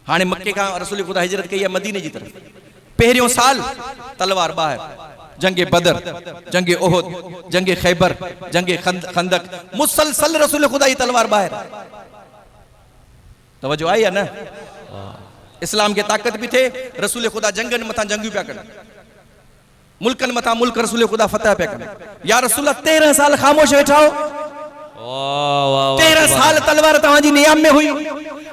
हाणे मक्के खां रसूल खुदा हिजरत कई आहे मदीने जी तरफ। पहिरियों साल तलवार ॿाहिरि, जंगे बदर, जंगे ओहद, जंगे खैबर, जंगे खंदक, मुसलसल रसूल खुदा की तलवार ॿाहिरि। तवज्जो आई है ना? इस्लाम के ताकत भी थे, रसूल खुदा जंगन मथा जंगियूं पिया कनि, मुल्कन मथा मुल्क रसूल खुदा फतह पिया कनि। या रसूल 13 साल खामोश वेठा हो, 13 साल तलवार तव्हांजी नियाम में हुई।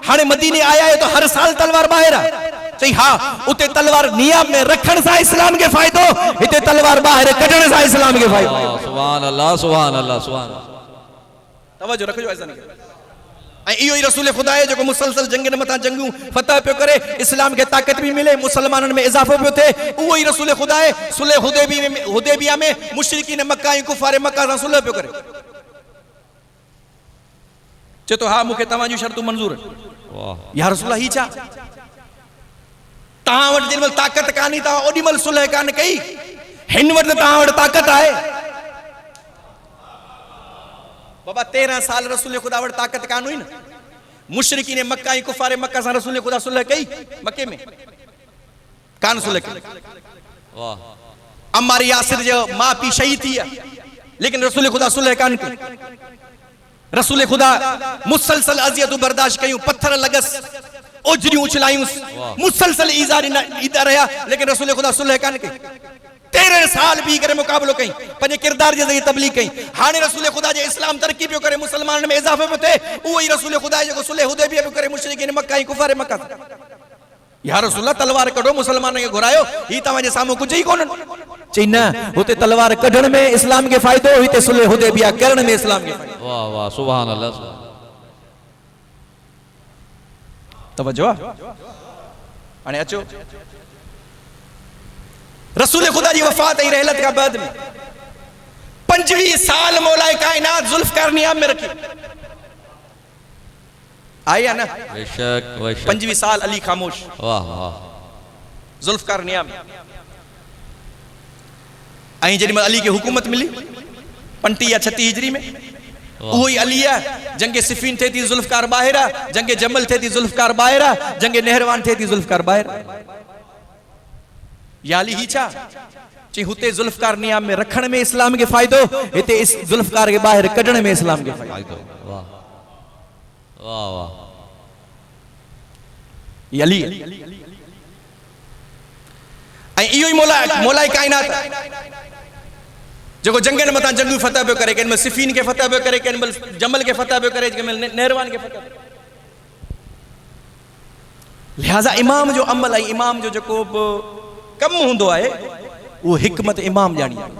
हाणे मदीने आया है तो हर साल तलवार ॿाहिरि आहे। चई हाँ, उते तलवार नियाम में रखण सां इस्लाम के फायदो, हिते तलवार ॿाहिरि कढण सां इस्लाम के फायदो। सुभान अल्लाह सुभान अल्लाह सुभान। तवज्जो रखजो ऐसा नहीं। ऐं इहो ई रसूल खुदा है जो मुसलसल जंगन मथा जंगू फतह पियो करे, इस्लाम के ताकत भी मिले, मुसलमानन में इजाफो पियो थे। उहो ई रसूल खुदा है सुलह हुदैबिया में मुशरिकीन मक्का ऐं कुफार मक्का सां सुलह पियो करे। चे तो हाँ मूंखे तव्हां जूं शर्तूं मंज़ूर वाह या रसूल ही छा तव्हां वटि जेॾीमहिल ताक़त कान्हे तव्हां ओॾीमहिल सुलह कान कई हिन वटि त तव्हां वटि ताक़त आहे बाबा 13 साल रसूल खुदा वटि ताक़त कान हुई न मुशरिकीन मक्का ऐं कुफार मक्का सां रसूल खुदा सुलह कई मके में कान सुलह कई वाह अम्मार यासिर जो मां पीउ शहीद थी विया लेकिन रसूल खुदा सुलह कान कई रसूल खुदा मुसलसल अज़ियतूं बर्दाश्त कयूं पत्थर लगस ओजरियूं उछलायूं मुसलसल ईज़ा रहा लेकिन रसूल खुदा सुलह कान कई 13 साल भी करे मुकाबलो कई पंहिंजे किरदार जे ज़रिए तबलीग कई हाणे रसूल खुदा जे इस्लाम तरक्की पियो करे मुसलमाननि में इज़ाफ़ो पियो थिए उहो ई रसूल खुदा जेको सुलह हुदैबिया पियो करे मुशरिकीन मक्का ऐं कुफार मक्का या रसूल तलवार कढो मुसलमान खे घुरायो ही तव्हांजे साम्हूं कुझु ई कोन्हनि चई न हुते तलवार कढण में इस्लाम खे फ़ाइदो हिते सुलह हुदैबिया करण में इस्लाम खे फ़ाइदो वाह वाह सुभान अल्लाह तवज्जो हाणे अचो रसूल खुदा जी वफ़ात ऐं रहलत खां बाद में 25 साल मौलाए कायनात ज़ुल्फ़कार नियाम में रखी आई या न बेशक बेशक 25 साल अली खामोश वाह वाह ज़ुल्फ़कार नियाम ऐं जेॾीमहिल अली खे हुकूमत मिली 35 या 36 हिजरी में उहो ई अली आहे जंगे सिफ़ीन थिए थी ज़ुल्फ़कार ॿाहिरि आहे जंगे जमल थिए थी ज़ुल्फ़कार ॿाहिरि आहे जंगे नहरवान थिए थी ज़ुल्फ़कार ॿाहिरि या अली ही छा चई हुते ज़ुल्फ़कार नियाम में रखण में इस्लाम खे फ़ाइदो हिते इस ज़ुल्फ़कार खे ॿाहिरि कढण में इस्लाम खे फ़ाइदो वाह वाह वाह ये अली ऐं इहो ई मौलाए कायनात जेको जंगनि मथां जंगूं फतह पियो करे कंहिं महिल सिफ़ीन खे फतह पियो करे कंहिं महिल जमल खे फतह पियो करे कंहिं महिल नहरवान खे फतह पियो लिहाज़ा इमाम जो अमल ऐं इमाम जो जेको बि कमु हूंदो आहे उहो हिकमत इमाम ॼाणी आहे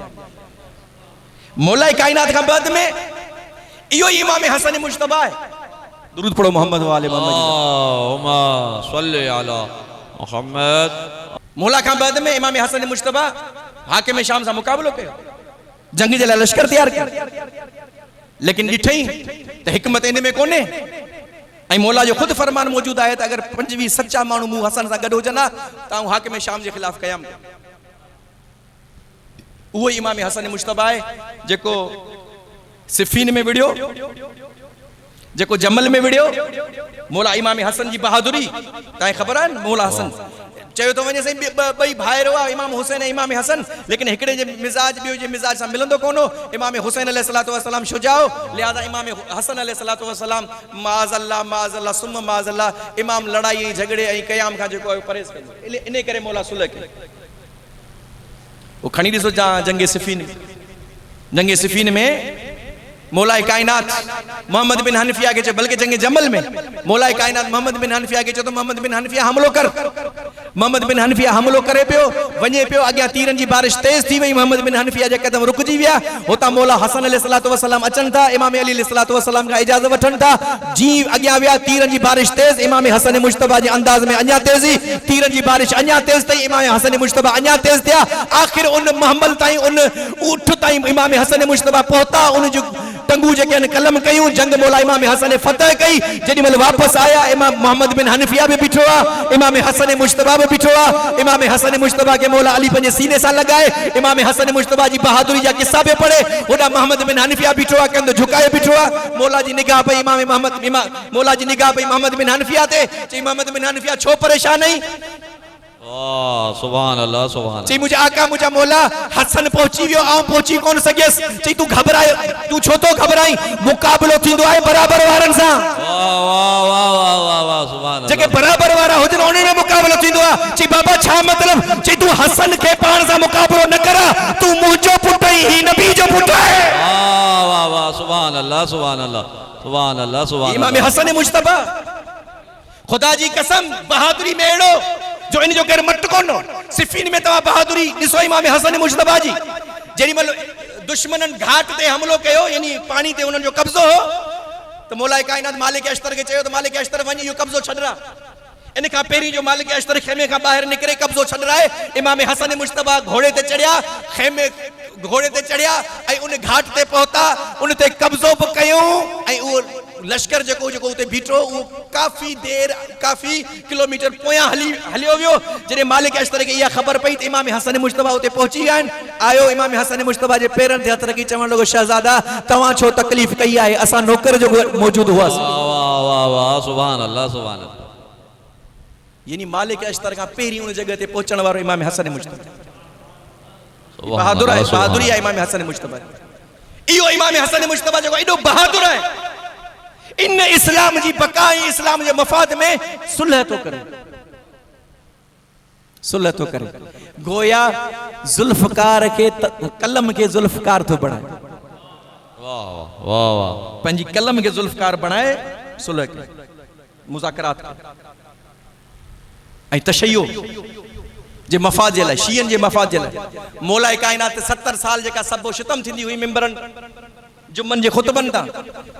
मौलाए कायनात खां बाद में इहो ई इमाम हसन मुश्तबा आहे दुरूद पढ़ो मोहम्मद वाले मोहम्मद सल्ले अला मुहम्मद मौला खां बाद में इमाम हसन मुश्तबा हाकिम शाम सां मुक़ाबलो कयो जंग जे लाइ लश्कर तैयार कयो लेकिन ॾिठई त हिकमत इन में कोन्हे ऐं मौला जो ख़ुदि फरमान मौजूद आहे त अगर 25 सच्चा माण्हू मूं हसन सां गॾु हुजनि त आऊं हाकिम शाम जे ख़िलाफ़ क़याम उहो ई इमाम हसन मुश्तबा आहे जेको सिफ़ीन में विड़ियो जेको जमल में विड़ियो मौला इमाम हसन जी बहादुरी तव्हांखे ख़बर आहे न मौला हसन चयो तो वने सही ॿई भाइर हुआ इमाम हुसैन ऐं इमाम हसन लेकिन हिकिड़े जे मिजाज ॿियो जे मिजाज सां मिलंदो कोन्हो इमाम हुसैन अलैहिस्सलातु वस्सलाम शुजाओ लिहाज़ा इमाम हसन अलैहिस्सलातु वस्सलाम माज़अल्लाह सुम माज़अल्लाह इमाम लड़ाई ऐं झगड़े ऐं क़याम खां जेको आहे परहेज़ कयो इन करे मौला सुलह कई वो खणी ॾिसो जंगे सिफ़ीन में मौलाए कायनात मोहम्मद बिन हनफिया के बल्कि जंगे जमल में मौलाए कायनात मोहम्मद बिन हनफिया के तो मोहम्मद बिन हनफिया हमलो कर मोहम्मद बिन हनफिया हमलो करे पियो वने पियो अॻियां तीरन जी बारिश तेज थी वई मोहम्मद बिन हनफिया जे कदम रुकजी विया होता मौला हसन अलैहिस्सलातु वस्सलाम अचन था इमाम अली अलैहिस्सलातु वस्सलाम का इजाजत वठन था जी अॻियां विया तीरन जी बारिश तेज इमाम हसन मुश्तबा जे अंदाज में अञा तेजी तीरन जी बारिश अञा तेज थई इमाम हसन मुश्तबा अञा तेज थिया आखिर उन महमल ताई उन ऊठ ताई इमाम हसन मुश्तबा पहुता उन जो टंगू जेके कलम कयूं जंग मौला इमाम हसन ने फतह कई जेॾीमहिल वापस आया इमाम मोहम्मद बिन हनफिया भी बिठो इमाम हसन मुश्तबा भी बिठो इमाम हसन मुश्तबा के मौला अली पंहिंजे सीने सां लगाए इमाम हसन मुश्तबा जी बहादुरी जा किस्सा पे पढ़े होॾा मोहम्मद बिन हनफिया बिठो कंधो झुकाए बिठो मौला जी निगाह पई मौला जी निगाह पई मोहम्मद बिन हनफिया ते चई मोहम्मद बिन हनफिया छो परेशान आई सुभान अल्लाह सुभान चई मुझे आका मुझा मौला हसन पहुंची वियो आऊं पहुंची कोन सघियस चई तू घबराए तू छो तो घबराई मुकाबलो थींदो आहे बराबर वारन सां वाह वाह वाह वाह वाह सुभान जेके बराबर वारा हुजन उन्हनि में मुकाबलो थींदो आहे चई बाबा छा मतलब चई तू हसन के पाण सां मुकाबलो न करा तू मुंहिंजो पुट ही नबी जो पुट आहे वाह वाह वाह सुभान अल्लाह सुभान अल्लाह सुभान अल्लाह सुभान इमाम हसन मुश्तबा खुदा जी कसम बहादुरी में एड़ो जो इन जो कर मट कोनो सिफ़ीन में तवा बहादुरी ॾिसो इमाम हसन मुश्तबा जी जेॾीमहिल दुश्मनन घाट ते हमलो कयो यानी पानी ते उन्हनि जो कब्ज़ो हो तो मौला कायनात मालिक अश्तर के चयो तो मालिक अश्तर वञी इहो कब्ज़ो छॾरा इन खां पहिरीं जो मालिक अश्तर खेमे खां ॿाहिरि निकिरे कब्ज़ो छॾराए इमाम हसन मुश्तबा घोड़े ते चढ़िया खेमे घोड़े ते चढ़िया ऐं उन घाट ते पहुता उन ते कब्ज़ो बि कयूं ऐं उहो लश्कर जेको जेको उते बीठो वो काफ़ी देर काफ़ी किलोमीटर पोयां हलियो वियो जॾहिं मालिक अशतर खे इहा ख़बर पई त इमाम हसन मुश्तबा उते पहुची विया आहिनि आयो इमाम हसन मुश्तबा जे पेरनि ते हथ रखी चवण लॻो शहज़ादा तव्हां छो तकलीफ़ कई आहे असां नौकर जो मौजूदु हुआसीं वाह वाह वाह सुभान अल्लाह सुभान अल्लाह यानी मालिक अशतर खां पहिरीं उन जगह ते पहुचण वारो इमाम हसन मुश्तबा सुभान बहादुर अल्लाह, आहे सुभान बहादुरी आहे इमाम हसन मुश्तबा इहो इमाम हसन मुश्तबा जेको एॾो बहादुर आहे इन इस्लाम जी बका ऐं इस्लाम जे मफ़ाद में सुलह तो करे गोया जुल्फकार के कलम के जुल्फकार तो बढ़ाए वाह वाह वाह पंहिंजी कलम के जुल्फकार बनाए सुलह के मुज़ाकरात ऐं तशय्यो जे मफ़ाद जे लाइ शीयन जे मफ़ाद जे लाइ मौलाए काइनात 70 साल जेका सभो शितम थींदी हुई मिंबरन जुम्मन जे खुतबन ता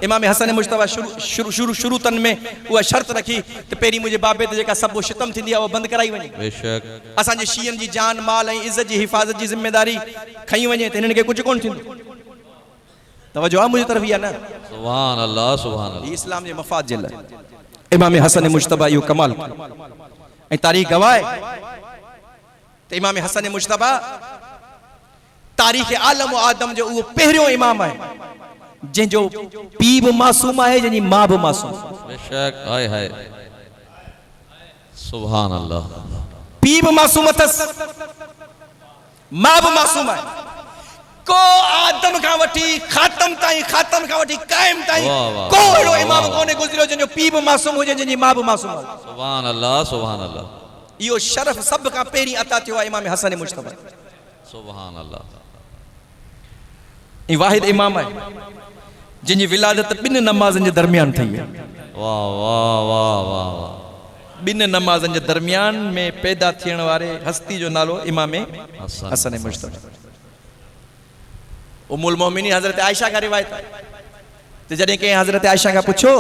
इमाम हसन मुश्तबा शुरू तन में उहा शर्त रखी त पहिरीं मुंहिंजे बाबे ते जेका सभो शितम थींदी आहे उहा बंदि कराई वञे बेशक असांजे शीयन जी जान माल ऐं इज़त जी हिफ़ाज़त जी ज़िम्मेदारी खई वञे त हिननि खे कुझु कोन थींदो तवजो आहे मुंहिंजी तरफ़ इहा न सुभान अल्लाह सुभान अल्लाह इस्लाम जे मफ़ाद जे लाइ इमाम हसन मुश्तबा इहो कमाल ऐं तारीख़ गवाह आहे त इमाम हसन मुश्तबा तारीख़ आलम व आदम जो उहो पहिरियों इमाम आहे जंहिंजो पीउ बि मासूम आहे जंहिंजी मां बि मासूम बेशक हाय हाय सुभान अल्लाह पीउ बि मासूम अथसि मां बि मासूम आहे को आदम खां वठी खातम खां वठी कायम ताईं वाह, वाह, को वाह, अहिड़ो वाह, इमाम वाह। कोन्हे गुज़रियो जंहिंजो पीउ बि मासूम हुजे जंहिंजी मां बि मासूम हुजे सुभान अल्लाह सुभान अल्लाह इहो शरफ़ सभ खां पहिरीं अता थियो आहे इमाम हसन मुश्तबा सुभान अल्लाह ऐं वाहिद इमाम आहे जंहिंजी विलादत 2 नमाज़नि जे दरमियान थी आहे वाह वाह वाह वाह वाह 2 नमाज़नि जे दरमियान में पैदा थियण वारे हस्ती जो नालो इमाम हसन हसन मुश्तबा उम्मुल मोमिनीन हज़रत आयशा का रिवायत है तो जॾहिं कंहिं हज़रत आयशा का पुछो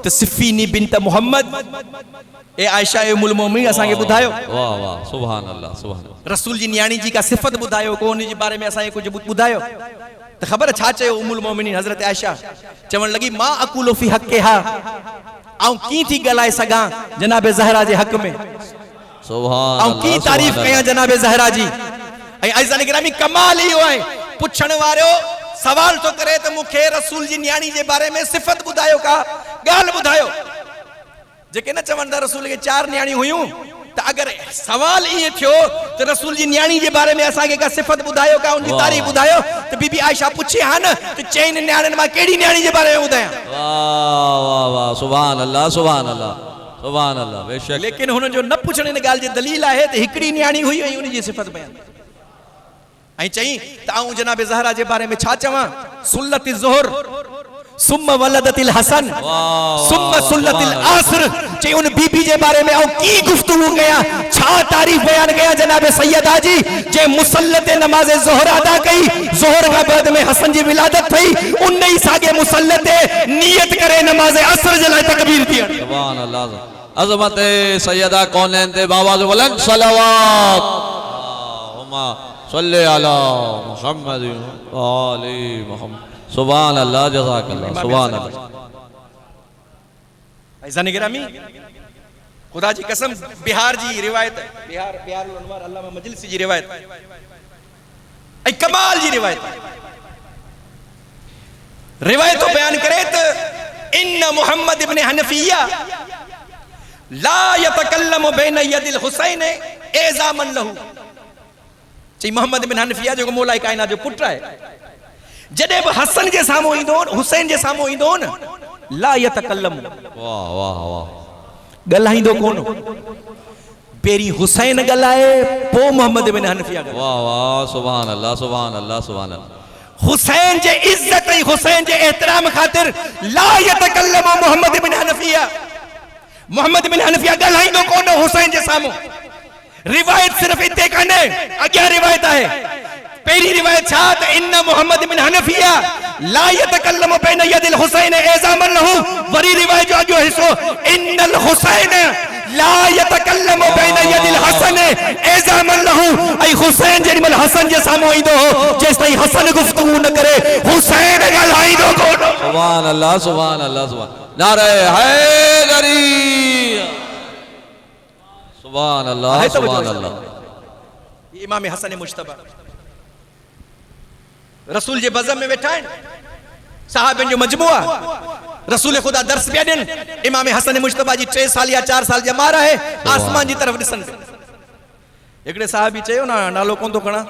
त सिफ़ीनी बिनत मोहम्मद ए आयशा ए उम्मुल मोमिनीन असांखे ॿुधायो वाह वाह सुभान अल्लाह सुभान अल्लाह रसूल जी न्याणी जी का सिफ़त ॿुधायो को उन जे बारे में असांखे कुझु ॿुधायो त ख़बर छा चयो उम्मुल मोमिनीन हज़रत आयशा चवण लॻी मां अक़ूलु फ़ी हक़िहा ऐं कीअं थी ॻाल्हाए सघां जनाब ज़हरा जे हक़ में सुभान ऐं कीअं तारीफ़ कयां जनाब ज़हरा जी ऐं अज़ीज़ान गिरामी कमाल इहो आहे पुछण वारो सवाल तो करे त मूंखे रसूल जी न्याणी जे बारे में सिफ़त ॿुधायो का ॻाल्हि ॿुधायो जेके न चवनि था रसूल खे 4 न्याणी हुयूं त अगरि सवाल ईअं थियो त रसूल जी न्याणी जे बारे में असांखे का सिफ़त ॿुधायो का उनजी तारीफ़ ॿुधायो त बीबी आयशा पुछे हा न त 4 न्याणियुनि मां कहिड़ी न्याणी जे बारे में ॿुधायां वाह वाह वाह सुभान अल्लाह सुभान अल्लाह सुभान अल्लाह बेशक लेकिन हुननि जो न पुछण इन ॻाल्हि जी दलील आहे त हिकिड़ी न्याणी हुई ऐं उनजी सिफ़त बयान ऐं चई त आऊं जनाब ज़हरा जे बारे में छा चवां सुल्लति ज़ुहर सुम्म वलदतिल हसन सुम्म सुल्लतिल आसर चई उन बीबी जे बारे में आऊं की गुफ्तगू कयां छा तारीफ़ बयान कयां जनाब सैयदा जी जे मुसल्लत नमाज ज़ोहर अदा कई ज़ोहर खां बाद में हसन जी विलादत थई उन ई सागे मुसल्लत नियत करे नमाज असर जे लाइ तकबीर थी सुभान अल्लाह अज़मत सैयदा कौनैन ते बाबा जो बुलंद सलावत अल्लाहुम्मा सल्ली अला मुहम्मद व आलि मुहम्मद सुभान अल्लाह जज़ाकल्लाह सुभान अल्लाह ऐज़ान गिरामी खुदा जी कसम बिहार जी रिवायत है बिहार अनवार अल्लामा मजलिसी जी रिवायत ऐं कमाल जी रिवायत रिवायत बयान करे त इन मुहम्मद इब्न हनफिया ला यतकल्लमु बैन यदिल हुसैन एज़ामन लहू चई मोहम्मद बिन हनफिया जो मौलाए कायनात जो पुट है जॾहिं बि हसन जे साम्हूं ईंदो हुसैन जे साम्हूं ईंदो न ला यतकल्लम वाह वाह वाह ॻाल्हाईंदो कोन पहिरीं हुसैन ॻाल्हाए पोइ मोहम्मद बिन हनफिया ॻाल्हाए वाह वाह सुभान अल्लाह सुभान अल्लाह सुभान अल्लाह हुसैन जे इज्जत ऐं हुसैन जे एहतराम ख़ातिर ला यतकल्लम मोहम्मद बिन हनफिया ॻाल्हाईंदो कोन हुसैन जे साम्हूं रिवायत सिर्फ इते कान्हे अॻियां रिवायत आहे पहिरीं रिवायत छा त इन मोहम्मद बिन हनफिया ला यतकल्लम बैन यदिल हुसैन एज़ामन लहू वरी रिवायत जो अॻियो हिस्सो इन्नल हुसैन ला यतकल्लमु बैन यदिल हसन एज़ामन लहू। ऐ हुसैन जेडी मल हसन जे सामो ईंदो हो जेस ताईं हसन गुफ्तगू न करे हुसैन ॻाल्हाईंदो कोन। सुभान अल्लाह सुभान अल्लाह सुभान नारे हैदरी सुभान अल्लाह सुभान अल्लाह। इमाम हसन मुज्तबा रसूल जे बज़म में वेठा आहिनि, सहाबनि जो मजमूआ, रसूल खुदा दर्स पिया ॾियनि। इमाम हसन मुज्तबा जी 3 साल या 4 साल जमार आहे, आसमान जी तरफ़ ॾिसनि पिया। हिकिड़े साहबी चयो ना नालो कोन थो खणा,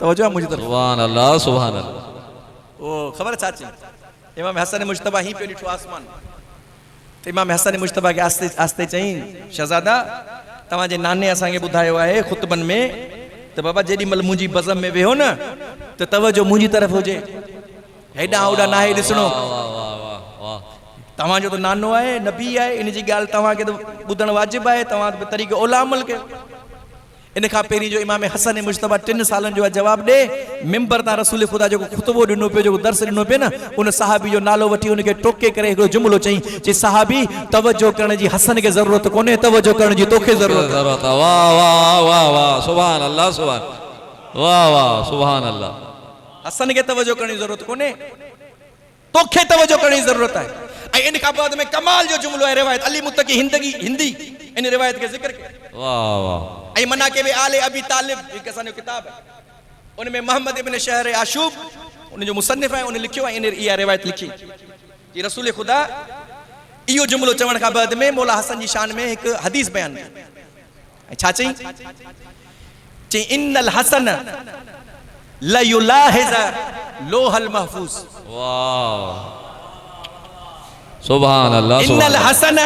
तवजो आहे मुंहिंजी तरफ़। सुभान अल्लाह सुभान अल्लाह। ओ ख़बर छा चई? इमाम हसन मुज्तबा ही पियो ॾिठो आसमान। त इमाम हसन मुज्तबा खे आस्ते आस्ते चई, शहज़ादा तव्हांजे नाने असांखे ॿुधायो आहे ख़ुतबनि में त बाबा जेॾी महिल मुंहिंजी बज़म में वेहो न त तवजो मुंहिंजी तरफ़ हुजे, हेॾां होॾां नाहे ॾिसणो। तव्हांजो त नानो आहे, नबी आहे, इन जी ॻाल्हि तव्हांखे त ॿुधणु वाजिबु आहे, तव्हां तरीक़े ओला अमल कयो। इन खां पहिरीं जो इमाम हसन मुज्तबा 3 सालनि जो जवाबु ॾे, मिंबर तां रसूल ख़ुदा जेको ख़ुतबो ॾिनो पियो, जेको दर्स ॾिनो पियो न, उन सहाबी जो नालो वठी उनखे टोके करे हिकिड़ो जुमिलो चई, जे सहाबी तवजो करण जी हसन खे ज़रूरत कोन्हे, तवजो करण जी तोखे ज़रूरत आहे। वाह वाह वाह वाह सुभान अल्लाह सुभान वाह वाह सुभान अल्लाह। हसन खे तवजो करण जी ज़रूरत कोन्हे, तोखे तवजो करण जी ज़रूरत आहे। ऐं इन खां बाद में कमाल जो जुमिलो आहे रिवायत अली मुत्तकी हिंदी इन रिवायत के जिक्र के। वाह वाह। ऐं मनाक़िब आले अबी तालिब हिकु असांजो किताब है, उनमें मोहम्मद इब्न शहर आशूब उन जो मुसन्निफ है, उन लिखियो है इन इहा रिवायत लिखी कि रसूल खुदा इहो जुमिलो चवण खां बाद में मौला हसन जी शान में एक हदीस बयान कई। छा चई? चई इन्नल हसन ला युलाहिज़ लोहल महफूज। वाह सुभान अल्लाह। इन्नल हसन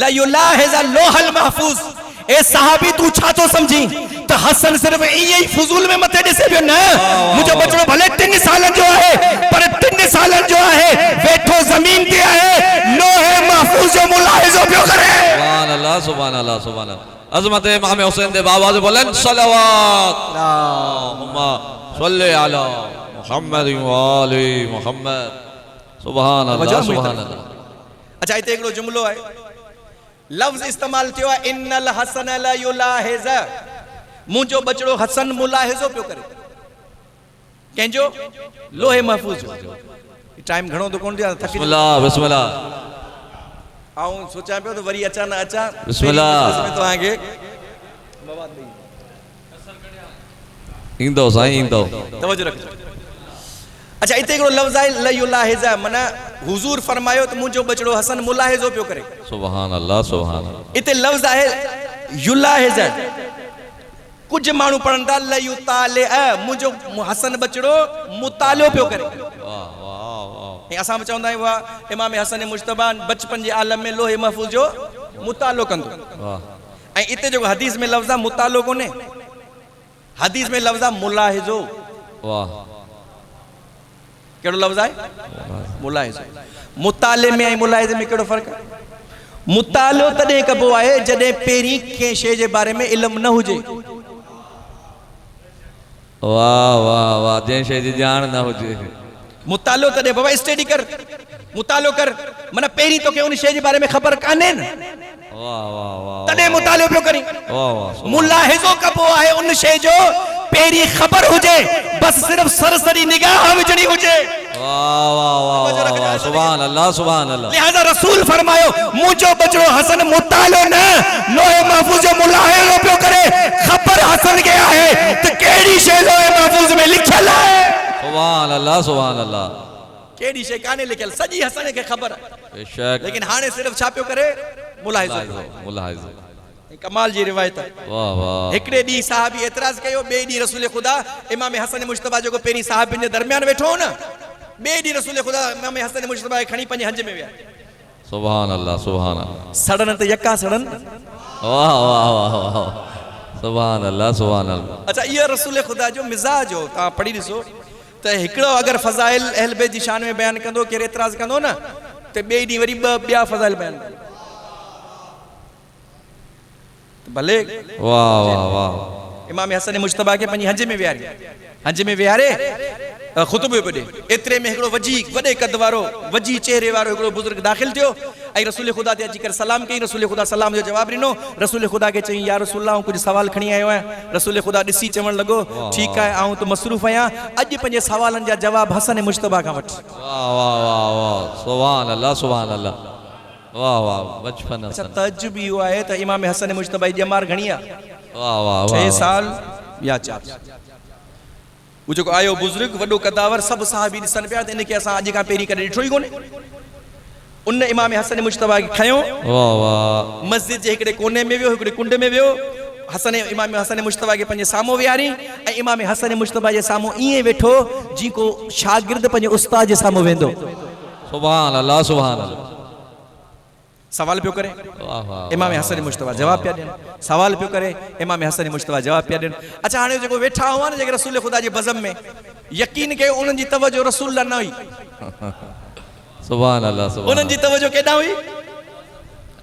ला युलाहिज़ लोहल महफूज। ए सहाबी तू छा तो समझी त हसन सिर्फ इए ही फुजूल में मथे ॾिसे पियो न, मुंहिंजो बचड़ो भले 3 साल जो आहे पर 3 साल जो आहे वेठो ज़मीन ते आहे, लोहे महफूज जो मुलाहिज़ो पियो करे। सुभान अल्लाह सुभान अल्लाह सुभान अल्लाह। अज़मत इमाम हुसैन दे बाबा जो बुलंद सलावत अल्लाहुम्मा सल्ली अला मुहम्मद व आलि मुहम्मद। सुभान अल्लाह सुभान अल्लाह। अच्छा इते हिकिड़ो जुमिलो आहे, लफ्ज़ इस्तेमाल थियो आहे इन्नल हसन ला युलाहिज़, मुंहिंजो बचड़ो हसन मुलाहिज़ो पियो करे कंहिंजो? लोहे महफूज जो। टाइम घणो तो कोन थियो, थकी बिस्मिल्लाह बिस्मिल्लाह। आऊं सोचां पियो त वरी अचां न अचां। बिस्मिल्लाह। तव्हांखे ईंदो साईं ईंदो। तवज्जो रखो। अच्छा इते हिकिड़ो लफ़्ज़ आहे ला युलाहिज़, माना हुजूर फरमायो त मुंहिंजो बचड़ो हसन मुलाहिज़ो पियो करे। सुभान अल्लाह सुभान अल्लाह। इते लफ़्ज़ आहे युलाहिज़। कुछ माण्हू पढ़नि था ला युताले, मुंहिंजो हसन बचड़ो मुतालो पियो करे। वाह वाह वाह। ऐं असां बि चवंदा आहियूं वाह इमाम हसन मुज्तबा बचपन जे आलम में लोहे महफूज जो मुतालो कंदो। वाह। ऐं इते जेको हदीस में लफ़्ज़ आहे मुतालो कोन्हे, हदीस में लफ़्ज़ आहे मुलाहिज़ो। वाह। कहिड़ो लफ़्ज़ आहे? मुलाहिज़ो। मुताले में ऐं मुलाहिज़े में कहिड़ो फ़र्क़ु आहे? मुतालो तॾहिं कबो आहे जॾहिं पहिरीं कंहिं शइ जे बारे में इल्मु न हुजे। वाह वाह वाह। जंहिं शइ जी ॼाण न हुजे मुतालो तॾहिं बाबा स्टडी कर, मुतालो कर, माना पहिरीं तोखे उन शइ जे बारे में ख़बर कान्हे न, वाह वाह वाह तॾहिं मुतालो पियो करी। वाह वाह। मुलाहिज़ो कबो आहे उन शइ जो पहिरीं ख़बर हुजे, बस सिर्फ सरसरी निगाह विझणी हुजे। वाह वाह वाह वाह। सुभान अल्लाह सुभान अल्लाह। लिहाजा रसूल फरमायो मुंहिंजो बचड़ो हसन मुतालो न लोहे महफूज जो मुलाहिज़ो पियो करे। ख़बर हसन खे आहे त कहिड़ी शइ लोहे महफूज में लिखियल आहे। सुभान अल्लाह सुभान अल्लाह। कहिड़ी शइ कान्हे लिखियल, सॼी हसन खे ख़बर आहे, बेशक। लेकिन हाणे सिर्फ छा पियो करे? मुलाहिज़ो। मुलाहिज़ो। कमाल जी रिवायत आहे। वाह वाह। हिकिड़े ॾींहुं साहबी एतिराज़ कयो, ॿिए ॾींहुं रसूल ख़ुदा इमाम हसन मुज्तबा जेको पहिरीं साहबिन जे दरमियान वेठो हो न, ॿिए ॾींहुं रसूल ख़ुदा इमाम हसन मुज्तबा खे खणी पंहिंजे हंज में विया। सुभान अल्लाह सुभान अल्लाह। सड़न त यका सड़न। वाह वाह वाह वाह। सुभान अल्लाह सुभान अल्लाह। अच्छा इहो रसूल ख़ुदा जो मिज़ाज हो, तव्हां पढ़ी ॾिसो त हिकिड़ो अगरि फज़ाइल अहल बैत जी शान में बयानु कंदो, केरु एतिराज़ कंदो न, त ॿिए ॾींहुं वरी ॿिया फज़ाइल बयानु कंदो। भले वाह वाह वाह। इमाम हसन मुज्तबा के पंहिंजी हंज में विहारे ख़ुतबो पियो ॾे। एतिरे में हिकिड़ो वॾे कद वारो वॾी चेहरे वारो हिकिड़ो बुज़ुर्ग दाख़िल थियो ऐं रसूल ख़ुदा ते अची करे सलाम कई। रसूल ख़ुदा सलाम जो जवाबु ॾिनो। रसूल ख़ुदा खे चई या रसूल अल्लाह कुझु सवाल खणी आयो आहियां। रसूल ख़ुदा ॾिसी चवणु लॻो ठीकु आहे आऊं त मसरूफ़ आहियां, अॼु पंहिंजे सवालनि जा जवाब हसन मुश्तबा खां वठ। वाह वाह वाह वाह, सुभान अल्लाह सुभान अल्लाह, वाह वाह बचपन। अच्छा तजुब इहो आहे त इमाम हसन मुश्तबा जी ॼमार घणी आहे? वाह वाह 6 साल या 4। वो जो आयो बुजुर्ग वॾो कदावर सभु साहबी ॾिसनि पिया त इनखे असां अॼु खां पहिरीं कॾहिं ॾिठो ई कोन्हे। उन इमाम हसन मुश्तबा खे खयो, वाह वाह, मस्जिद जे हिकिड़े कोने में वियो, हिकिड़े कुंड में वियो। इमाम हसन मुश्तबा खे पंहिंजे साम्हूं विहारी ऐं इमाम हसन मुश्तबा जे साम्हूं ईअं वेठो जीअं को शागिर्द पंहिंजे उस्ताद जे साम्हूं वेंदो। सुभान अल्लाह सुभान अल्लाह। सवाल पियो करे, वाह वाह, इमाम हसन मुश्तबा जवाब पिया ॾियनि। सवाल पियो करे, इमाम हसन मुश्तबा जवाब पिया ॾियनि। अच्छा हाणे जेको वेठा हुआ न जेके रसूल ख़ुदा जे बज़म में, यकीन कयो उन्हनि जी तवजो रसूल न हुई। सुभान अल्लाह सुभान। उन्हनि जी तवजो केॾां हुई?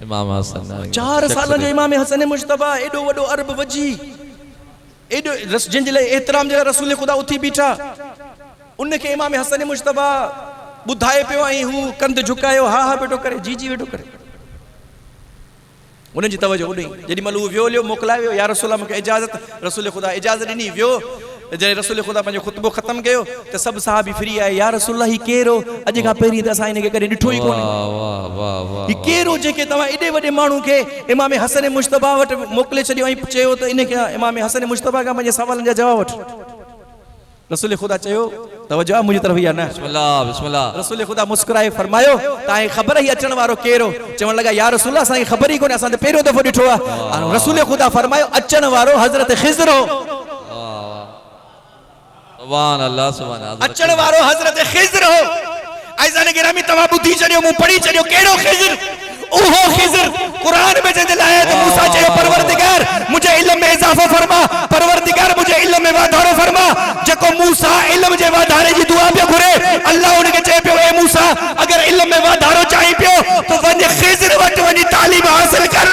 इमाम हसन 4 साल जो इमाम हसन मुश्तबा, एॾो वॾो अरब वजी, एॾो जंहिंजे लाइ एतिराम जे लाइ रसूल ख़ुदा उथी बीठा, उनखे इमाम हसन मुश्तबा ॿुधाए पियो ऐं हू कंध झुकायो, हा हा वेठो करे, जी जी वेठो करे। उन्हनि जी तवजो उॾई। जेॾी महिल हू वियो लियो मोकिलायो या रसूल मूंखे इजाज़त, रसूल ख़ुदा इजाज़त ॾिनी वियो। जॾहिं रसूल ख़ुदा पंहिंजो ख़ुतबो ख़तमु कयो त सभु साहबी फ्री आए, या रसूल ही केरो, अॼु खां पहिरीं त असां हिनखे कॾहिं ॾिठो ई कोन्हे। वाह वाह वाह, ही केरो जेके तव्हां एॾे वॾे माण्हू खे इमाम हसन मुश्तबा वटि मोकिले छॾियो ऐं चयो त इनखे इमाम हसन मुश्तबा खां पंहिंजे सवालनि जा जवाब वठि। रसूल ख़ुदा चयो तवजो आहे मुंहिंजी तरफ़ या न? बिस्मिल्लाह बिस्मिल्लाह। रसूल ख़ुदा मुस्कुराए फरमायो तव्हांखे ख़बर ई अचण वारो केरो? चवण लॻा या रसूल असांखे ख़बर ई कोन्हे, असां त पहिरियों दफ़ो ॾिठो आहे। रसूल ख़ुदा फरमायो अचण वारो हज़रत ख़िज़र हो। सुभान अल्लाह सुभान अल्लाह। अचण वारो हज़रत ख़िज़र हो। ऐज़ान गिरामी तव्हां ॿुधी छॾियो, मूं पढ़ी छॾियो, कहिड़ो ख़िज़र? उहो ख़िज़र क़ुरान में जंहिंजे लाइ त मूसा चयो परवरदिगार मुझे इल्म में इज़ाफ़ो फरमा, परवरदिगार मुझे इल्म में वाधारो फरमा। जेको मूसा इल्म जे वाधारे जी दुआ पियो घुरे, अल्लाह उनखे चए पियो ए मूसा अगर इल्म में वाधारो चाहीं पियो त वञ ख़िज़र वटि वञी तालीम हासिल कर।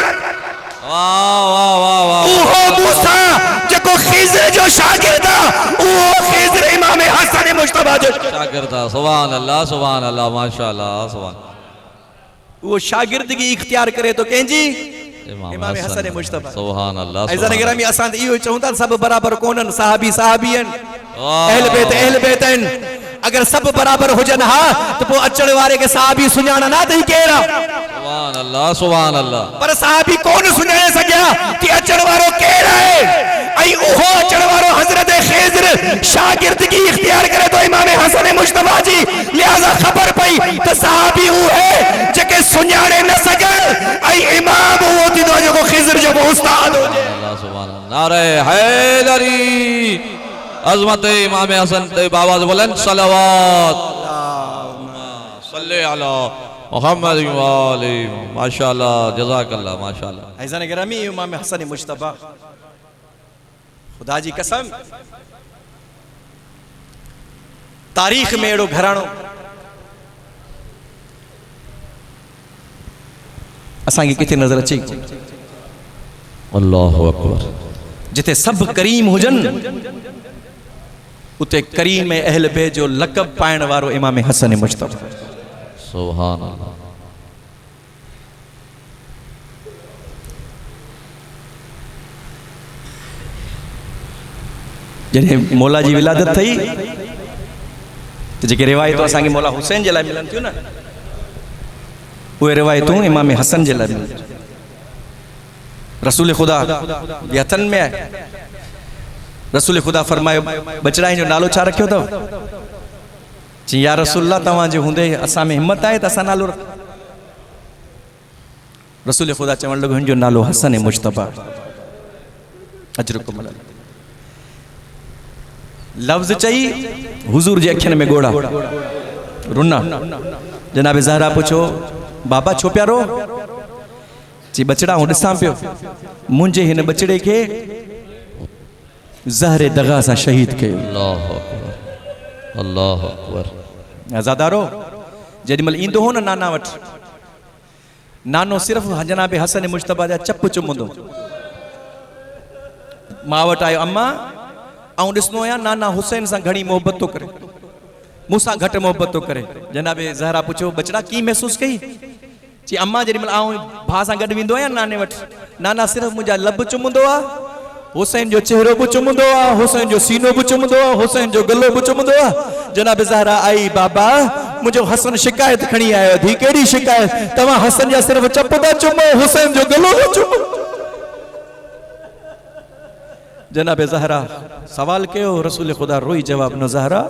वाह वाह वाह वाह, उहो मूसा जेको ख़िज़र जो शागिर्द आहे, उहो ख़िज़र इमाम हसन मुश्तबा जो शागिर्द आहे। सुभान अल्लाह सुभान अल्लाह, माशाअल्लाह सुभान। वो शागिर्दगी इख्तियार करे तो कंहिंजी? इमाम हसन मुश्तबा। सुभान अल्लाह। ऐज़ान गिरामी असां त इहो ई चऊं था सभु बराबर कोन्हनि, साहबी साहबी आहिनि, अहल बैत आहिनि। अगर सभु बराबर हुजनि हा त पोइ अचण वारे खे साहबी सुञाणनि हा त ही केरु आहे? सुभान अल्लाह सुभान अल्लाह। पर साहबी कोन सुञाणे सघिया कि अचण वारो केरु आहे। ऐं उहो अचण वारो हज़रत ख़िज़र शागिर्दगी इख्तियार करे तो इमाम हसन मुश्तबा जी। लिहाज़ा ख़बर पई त साहबी उहे जेके सुञाणे न सघनि ऐं इमाम उहो थींदो जेको ख़िज़र जो उस्ताद हुजे। अल्लाह सुभान अल्लाह। नारे हैदरी, अज़मत इमाम हसन ते आवाज़ बुलंद, सलावत सल्ले अला मुहम्मद व आले। माशाअल्लाह जज़ाकल्लाह माशाअल्लाह। ऐज़ान गिरामी इमाम हसन मुश्तबा, खुदा जी कसम तारीख़ में अहिड़ो घराणो असांखे किथे नज़र अचे? अल्लाहु अकबर। जिथे सभु करीम हुजनि उते करीम में अहल बैत जो लक़ब पाइण वारो इमाम हसन मुश्तबा। सुभान अल्लाह। जॾहिं मौला जी विलादत थई त जेके रिवायतूं असांखे मौला हुसैन जे लाइ मिलनि थियूं न, उहे रिवायतूं इमाम हसन जे लाइ मिलनि। रसूल ख़ुदा जे हथनि में आहे। रसूल ख़ुदा फरमायो बचड़ाई जो नालो छा रखियो अथव? जी या रसूलल्लाह तव्हांजे हूंदे असां में हिम्मत आहे त असां नालो रख। रसूल ख़ुदा चवण लॻो हिन जो नालो हसन मुश्तबा। अजरुकुम अला लफ्ज़ चई हुजूर जे अखियुनि में ॻोड़ा रुना। जनाब ज़हरा पुछो बाबा छो पिया रो? जी बचड़ा हूं ॾिसां पियो, मुंहिंजे हिन बचड़े खे ज़हरे दगा सां शहीद कयो। अल्लाहु अकबर अल्लाहु अकबर। आज़ादारो जेॾी महिल ईंदो हो न नाना वटि, नानो सिर्फ़ु जनाब हसन मुश्तबा जा चप चुमंदो। मां वटि आयो अम्मा, ऐं ॾिसंदो आहियां नाना हुसैन सां घणी मोहबत थो करे। मूंसां घटि मोहब्बत तो करे। जनाबे ज़हरा पुछो बचड़ा की महसूस कई? ची अम्मा जेॾी महिल आऊं भाउ सां गॾु वेंदो आहियां नाने वटि, नाना सिर्फ़ु मुंहिंजा लब चुमंदो आहे, हुसैन जो चेहरो बि चुमंदो आहे, हुसैन जो सीनो बि चुमंदो आहे, हुसैन जो गलो बि चुमंदो आहे। जनाब ज़हरा आई, बाबा मुंहिंजो हसन शिकायत खणी आयो। धी कहिड़ी शिकायत? तव्हां हसन जा सिर्फ़ु चप था चुमो, हुसैन जो गलो था चुमो। जनाब ज़हरा सवाल कयो, रसूल ख़ुदा रोई जवाब न। ज़हरा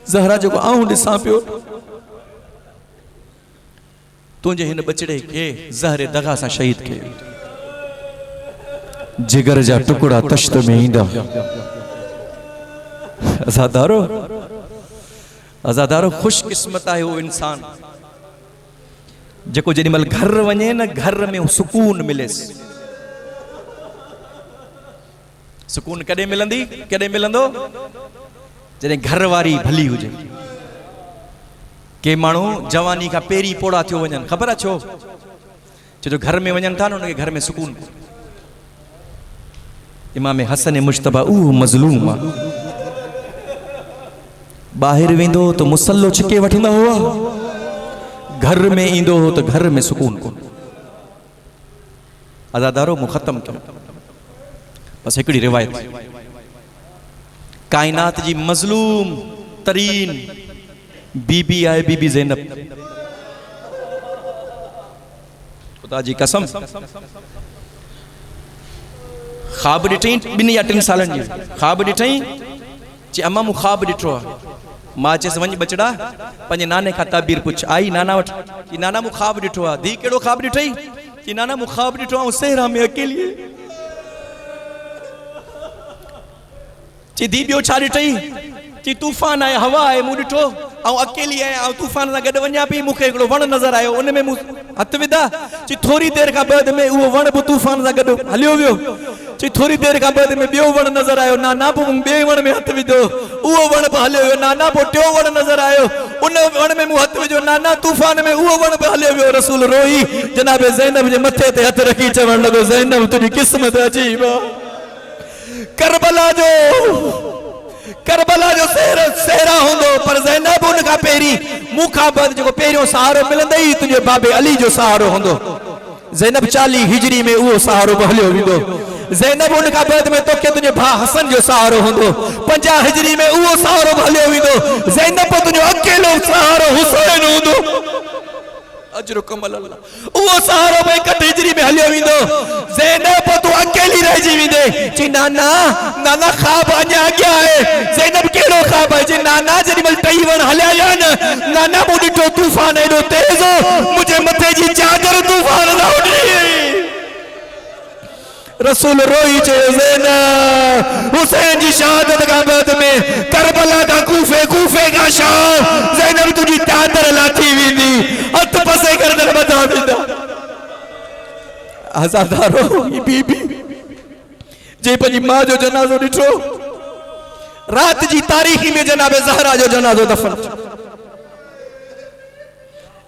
ज़हरा जेको आऊं ॾिसां पियो, तुंहिंजे हिन बचड़े खे ज़हरे दगा सां शहीद कयो। जिगर जा टुकड़ा तश्त में ईंदा। अज़ादारो अज़ादारो खुशकिस्मत आहे उहो इंसान जेको जेॾी महिल घर वञे न, घर में सुकून मिलेसि। सुकून कॾहिं मिलंदी, कॾहिं मिलंदो? जॾहिं घर वारी भली हुजे। के माण्हू जवानी खां पहिरीं पोड़ा थियो वञनि, ख़बर आहे छो? छो घर में वञनि था न, उनखे घर में सुकून। इमाम हसन मुश्तबा उहो मज़लूम आहे, ॿाहिरि वेंदो त मुसल्लो छिके वठंदा हुआ, घर में ईंदो हो त घर में सुकून कोन। अज़ादारो मूं ख़त्म कयो बस हिकिड़ी रिवायत। कायनात जी मज़लूम तरीन बीबी आहे बीबी ज़ैनब। खुदा जी कसम ख़्वाब ॾिठई 2 या 3 सालनि जी ख़्वाब ॾिठई। चई अम्मा मूं ख़्वाब ॾिठो आहे। मां चयसि वञ बचड़ा पंहिंजे नाने खां ताबीर पुछ। आई नाना वटि, कि नाना मूं ख़्वाब ॾिठो आहे। धी कहिड़ो ख़्वाब ॾिठई? कि नाना मूं ख़्वाब ॾिठो आहे सहरा में अकेली। चई धी ॿियो छा ॾिठई? कि तूफ़ान आहे, हवा आहे, मूं ॾिठो ऐं अकेली आहियां ऐं तूफ़ान सां गॾु वञा पई, मूंखे हिकिड़ो वणु नज़र आयो, उन में मूं हथ विधा। चई थोरी देरि खां बाद में उहो वणु बि तूफ़ान सां गॾु हलियो वियो। चई थोरी देरि खां बाद में ॿियो वणु नज़र आयो, नाना पोइ ॿिए वण में हथ विधो, उहो वणु बि हलियो वियो। नाना पोइ टियों वणु नज़र आयो, उन वण में मूं हथ विझो, नाना तूफ़ान में उहो वणु बि हलियो वियो। रसूल रोई जनाब ज़ैनब जे मथे ते हथ रखी चवण लॻो, ज़ैनब तुंहिंजी क़िस्मत अजीब आहे। करबला जो सहरा हूंदो, पर ज़ैनब उन खां पहिरीं मूंखां बाद जेको पहिरियों सहारो मिलंदई तुंहिंजे बाबे अली जो सहारो हूंदो। ज़ैनब 40 हिजरी में उहो सहारो बि हलियो वेंदो। ज़ैनब उन खां बाद में तोखे तुंहिंजे भाउ हसन जो सहारो हूंदो। 50 हिजरी में उहो सहारो बि हलियो वेंदो। ज़ैनब तुंहिंजो अकेलो सहारो हुसैन हूंदो। अजर कमल अल्लाह। उहो सहारो 61 हिजरी में हलियो वेंदो। ज़ैनब तूं अकेली रहिजी वेंदे। चई नाना नाना ख़्वाब अञा अॻियां आहे। ज़ैनब कहिड़ो ख़्वाब आहे? चई नाना जेॾी महिल 2 वण हलिया या न, नाना मूं ॾिठो तूफ़ान एॾो तेज़ हो, मुंहिंजे मथे जी चादर तूफ़ान सां उॾी वई। रसूल रोई चयो ज़ैनब हुसैन जी शहादत खां बाद में करबला खां कूफे, कूफे खां शाम, ज़ैनब तुंहिंजी चादर लाथी वेंदी, हथ पसे करे मथां वेंदा। आज़ादारो ही बीबी जे पंहिंजी मां जो जनाज़ो ॾिठो, रात जी तारीख़ी में जनाब ज़हरा जो जनाज़ो दफ़न,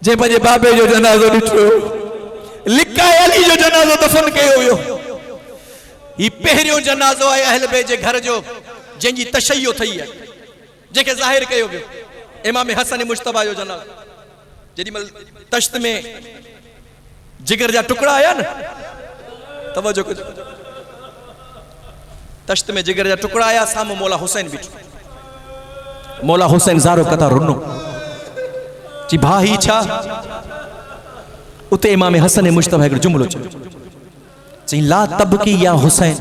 जे पंहिंजे बाबे जो जनाज़ो ॾिठो, लिकाए अली जो जनाज़ो दफ़न कयो वियो। ही पहिरियों जनाज़ो आहे अहल बैत जे घर जो जंहिंजी तशय्यो थई आहे, जंहिंखे ज़ाहिर कयो वियो। इमाम हसन मुश्तबा जो जनाज़ो जेॾी महिल तश्त में जिगर जा टुकड़ा आया न, तवज्जो कजो, तश्त में जिगर जा टुकड़ा आया, साम्हूं मौला हुसैन बीठो। मौला हुसैन ज़ारो कता रुनो। जी भाउ ही छा? उते इमाम हसन मुश्तबा हिकिड़ो जुमिलो चयो, चई ला तबकी या हुसैन,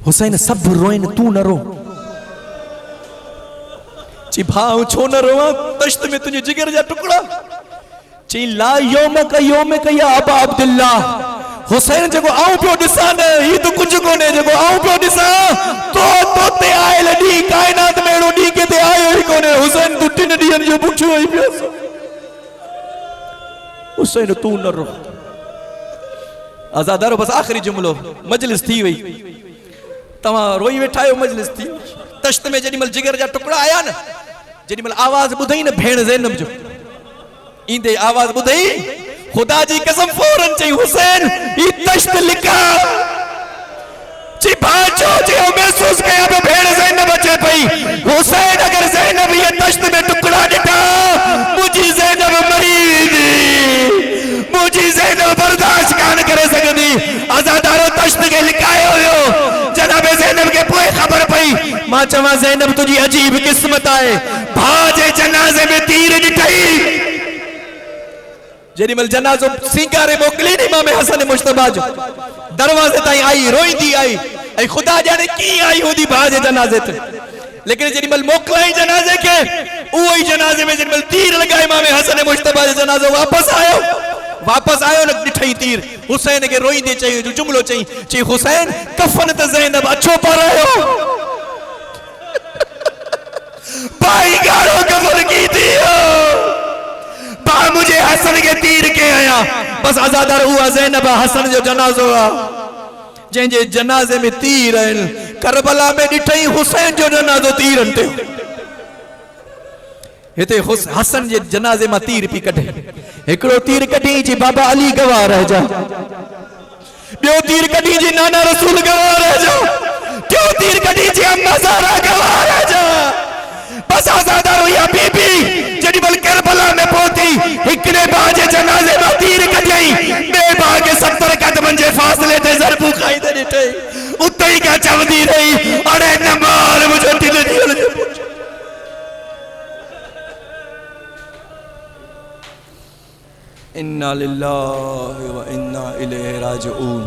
हुसैन सब रोइन तू न रो। चई भाउ छो न रोवां? तश्त में तुंहिंजे जिगर जा टुकड़ा। चई ला यौमक या अबा अब्दुल्ला, हुसैन जेको आऊं पियो ॾिसां न, ही त कुझु कोन्हे जेको आऊं पियो ॾिसां। तो ते आयल ॾींहुं काइनात में अहिड़ो ॾींहुं किथे आयो ई कोन्हे। हुसैन तूं 3 ॾींहंनि जो पुछियो ई पियोसि। हुसैन तू न रो। आज़ादारो बस आख़िरी जुमिलो, मजलिस थी वई, तव्हां रोई वेठा आहियो, मजलिस थी। तश्त में जेॾी महिल जिगर जा टुकड़ा आया न, जेॾी महिल आवाज़ ॿुधई न भेण ज़ैनब जो, ईंदे आवाज़ ॿुधई, खुदा जी कसम फौरन चई हुसैन ही तश्त लिका। चई भाउ छो? चयो महसूस कयां पियो भेण ज़ैनब अचे पई। हुसैन अगर आजादारो तश्त के लिखायो हुयो जनाब ज़ैनब के पोए खबर पई मां चवा ज़ैनब तुझी अजीब किस्मत आए भाजे जनाजे में तीर ॾिठई जेडी मल जनाजो सिंगारे मोकली नी इमाम हसन मुश्तबा जो दरवाजे ताई आई रोईंदी आई ऐ खुदा जाने की आई होदी भाजे जनाजे ते लेकिन जेडी मल मोकलाई जनाजे के उही जनाजे में जेडी मल तीर लगा इमाम हसन मुश्तबा जो जनाजो वापस आयो न ॾिठई तीर हुसैन के रोईंदे चई जो जुमलो चई हुसैन कफन त ज़ैनब अच्छो पारायो भाई गारो कफन की दियो बा मुझे हसन के तीर के आया बस आजादार हुआ ज़ैनब हसन जो जनाजो आ जे जनाजे में तीर आइन करबला में ॾिठई हुसैन जो जनाजो तीरन ते हिते हसन जे जनाजे में तीर पी कढे एकड़ो तीर कढी जी बाबा अली गवाह रह जा बियो तीर कढी जी नाना रसूल गवाह रह जा क्यों तीर कढी जी अम्मा ज़हरा गवाह रह जा बस आजादार हुई बीबी जड़ी बल करबला में पहुंची हिकड़े बाजे जनाजे में तीर कढई बे बागे 70 कदमन जे फासले ते ज़रबू खाई ते ॾिठई उते ही का चवंदी रही अरे न मार मुझे दिल दिल इन्ना लिल्लाहि व इन्ना इलैहि राजिऊन।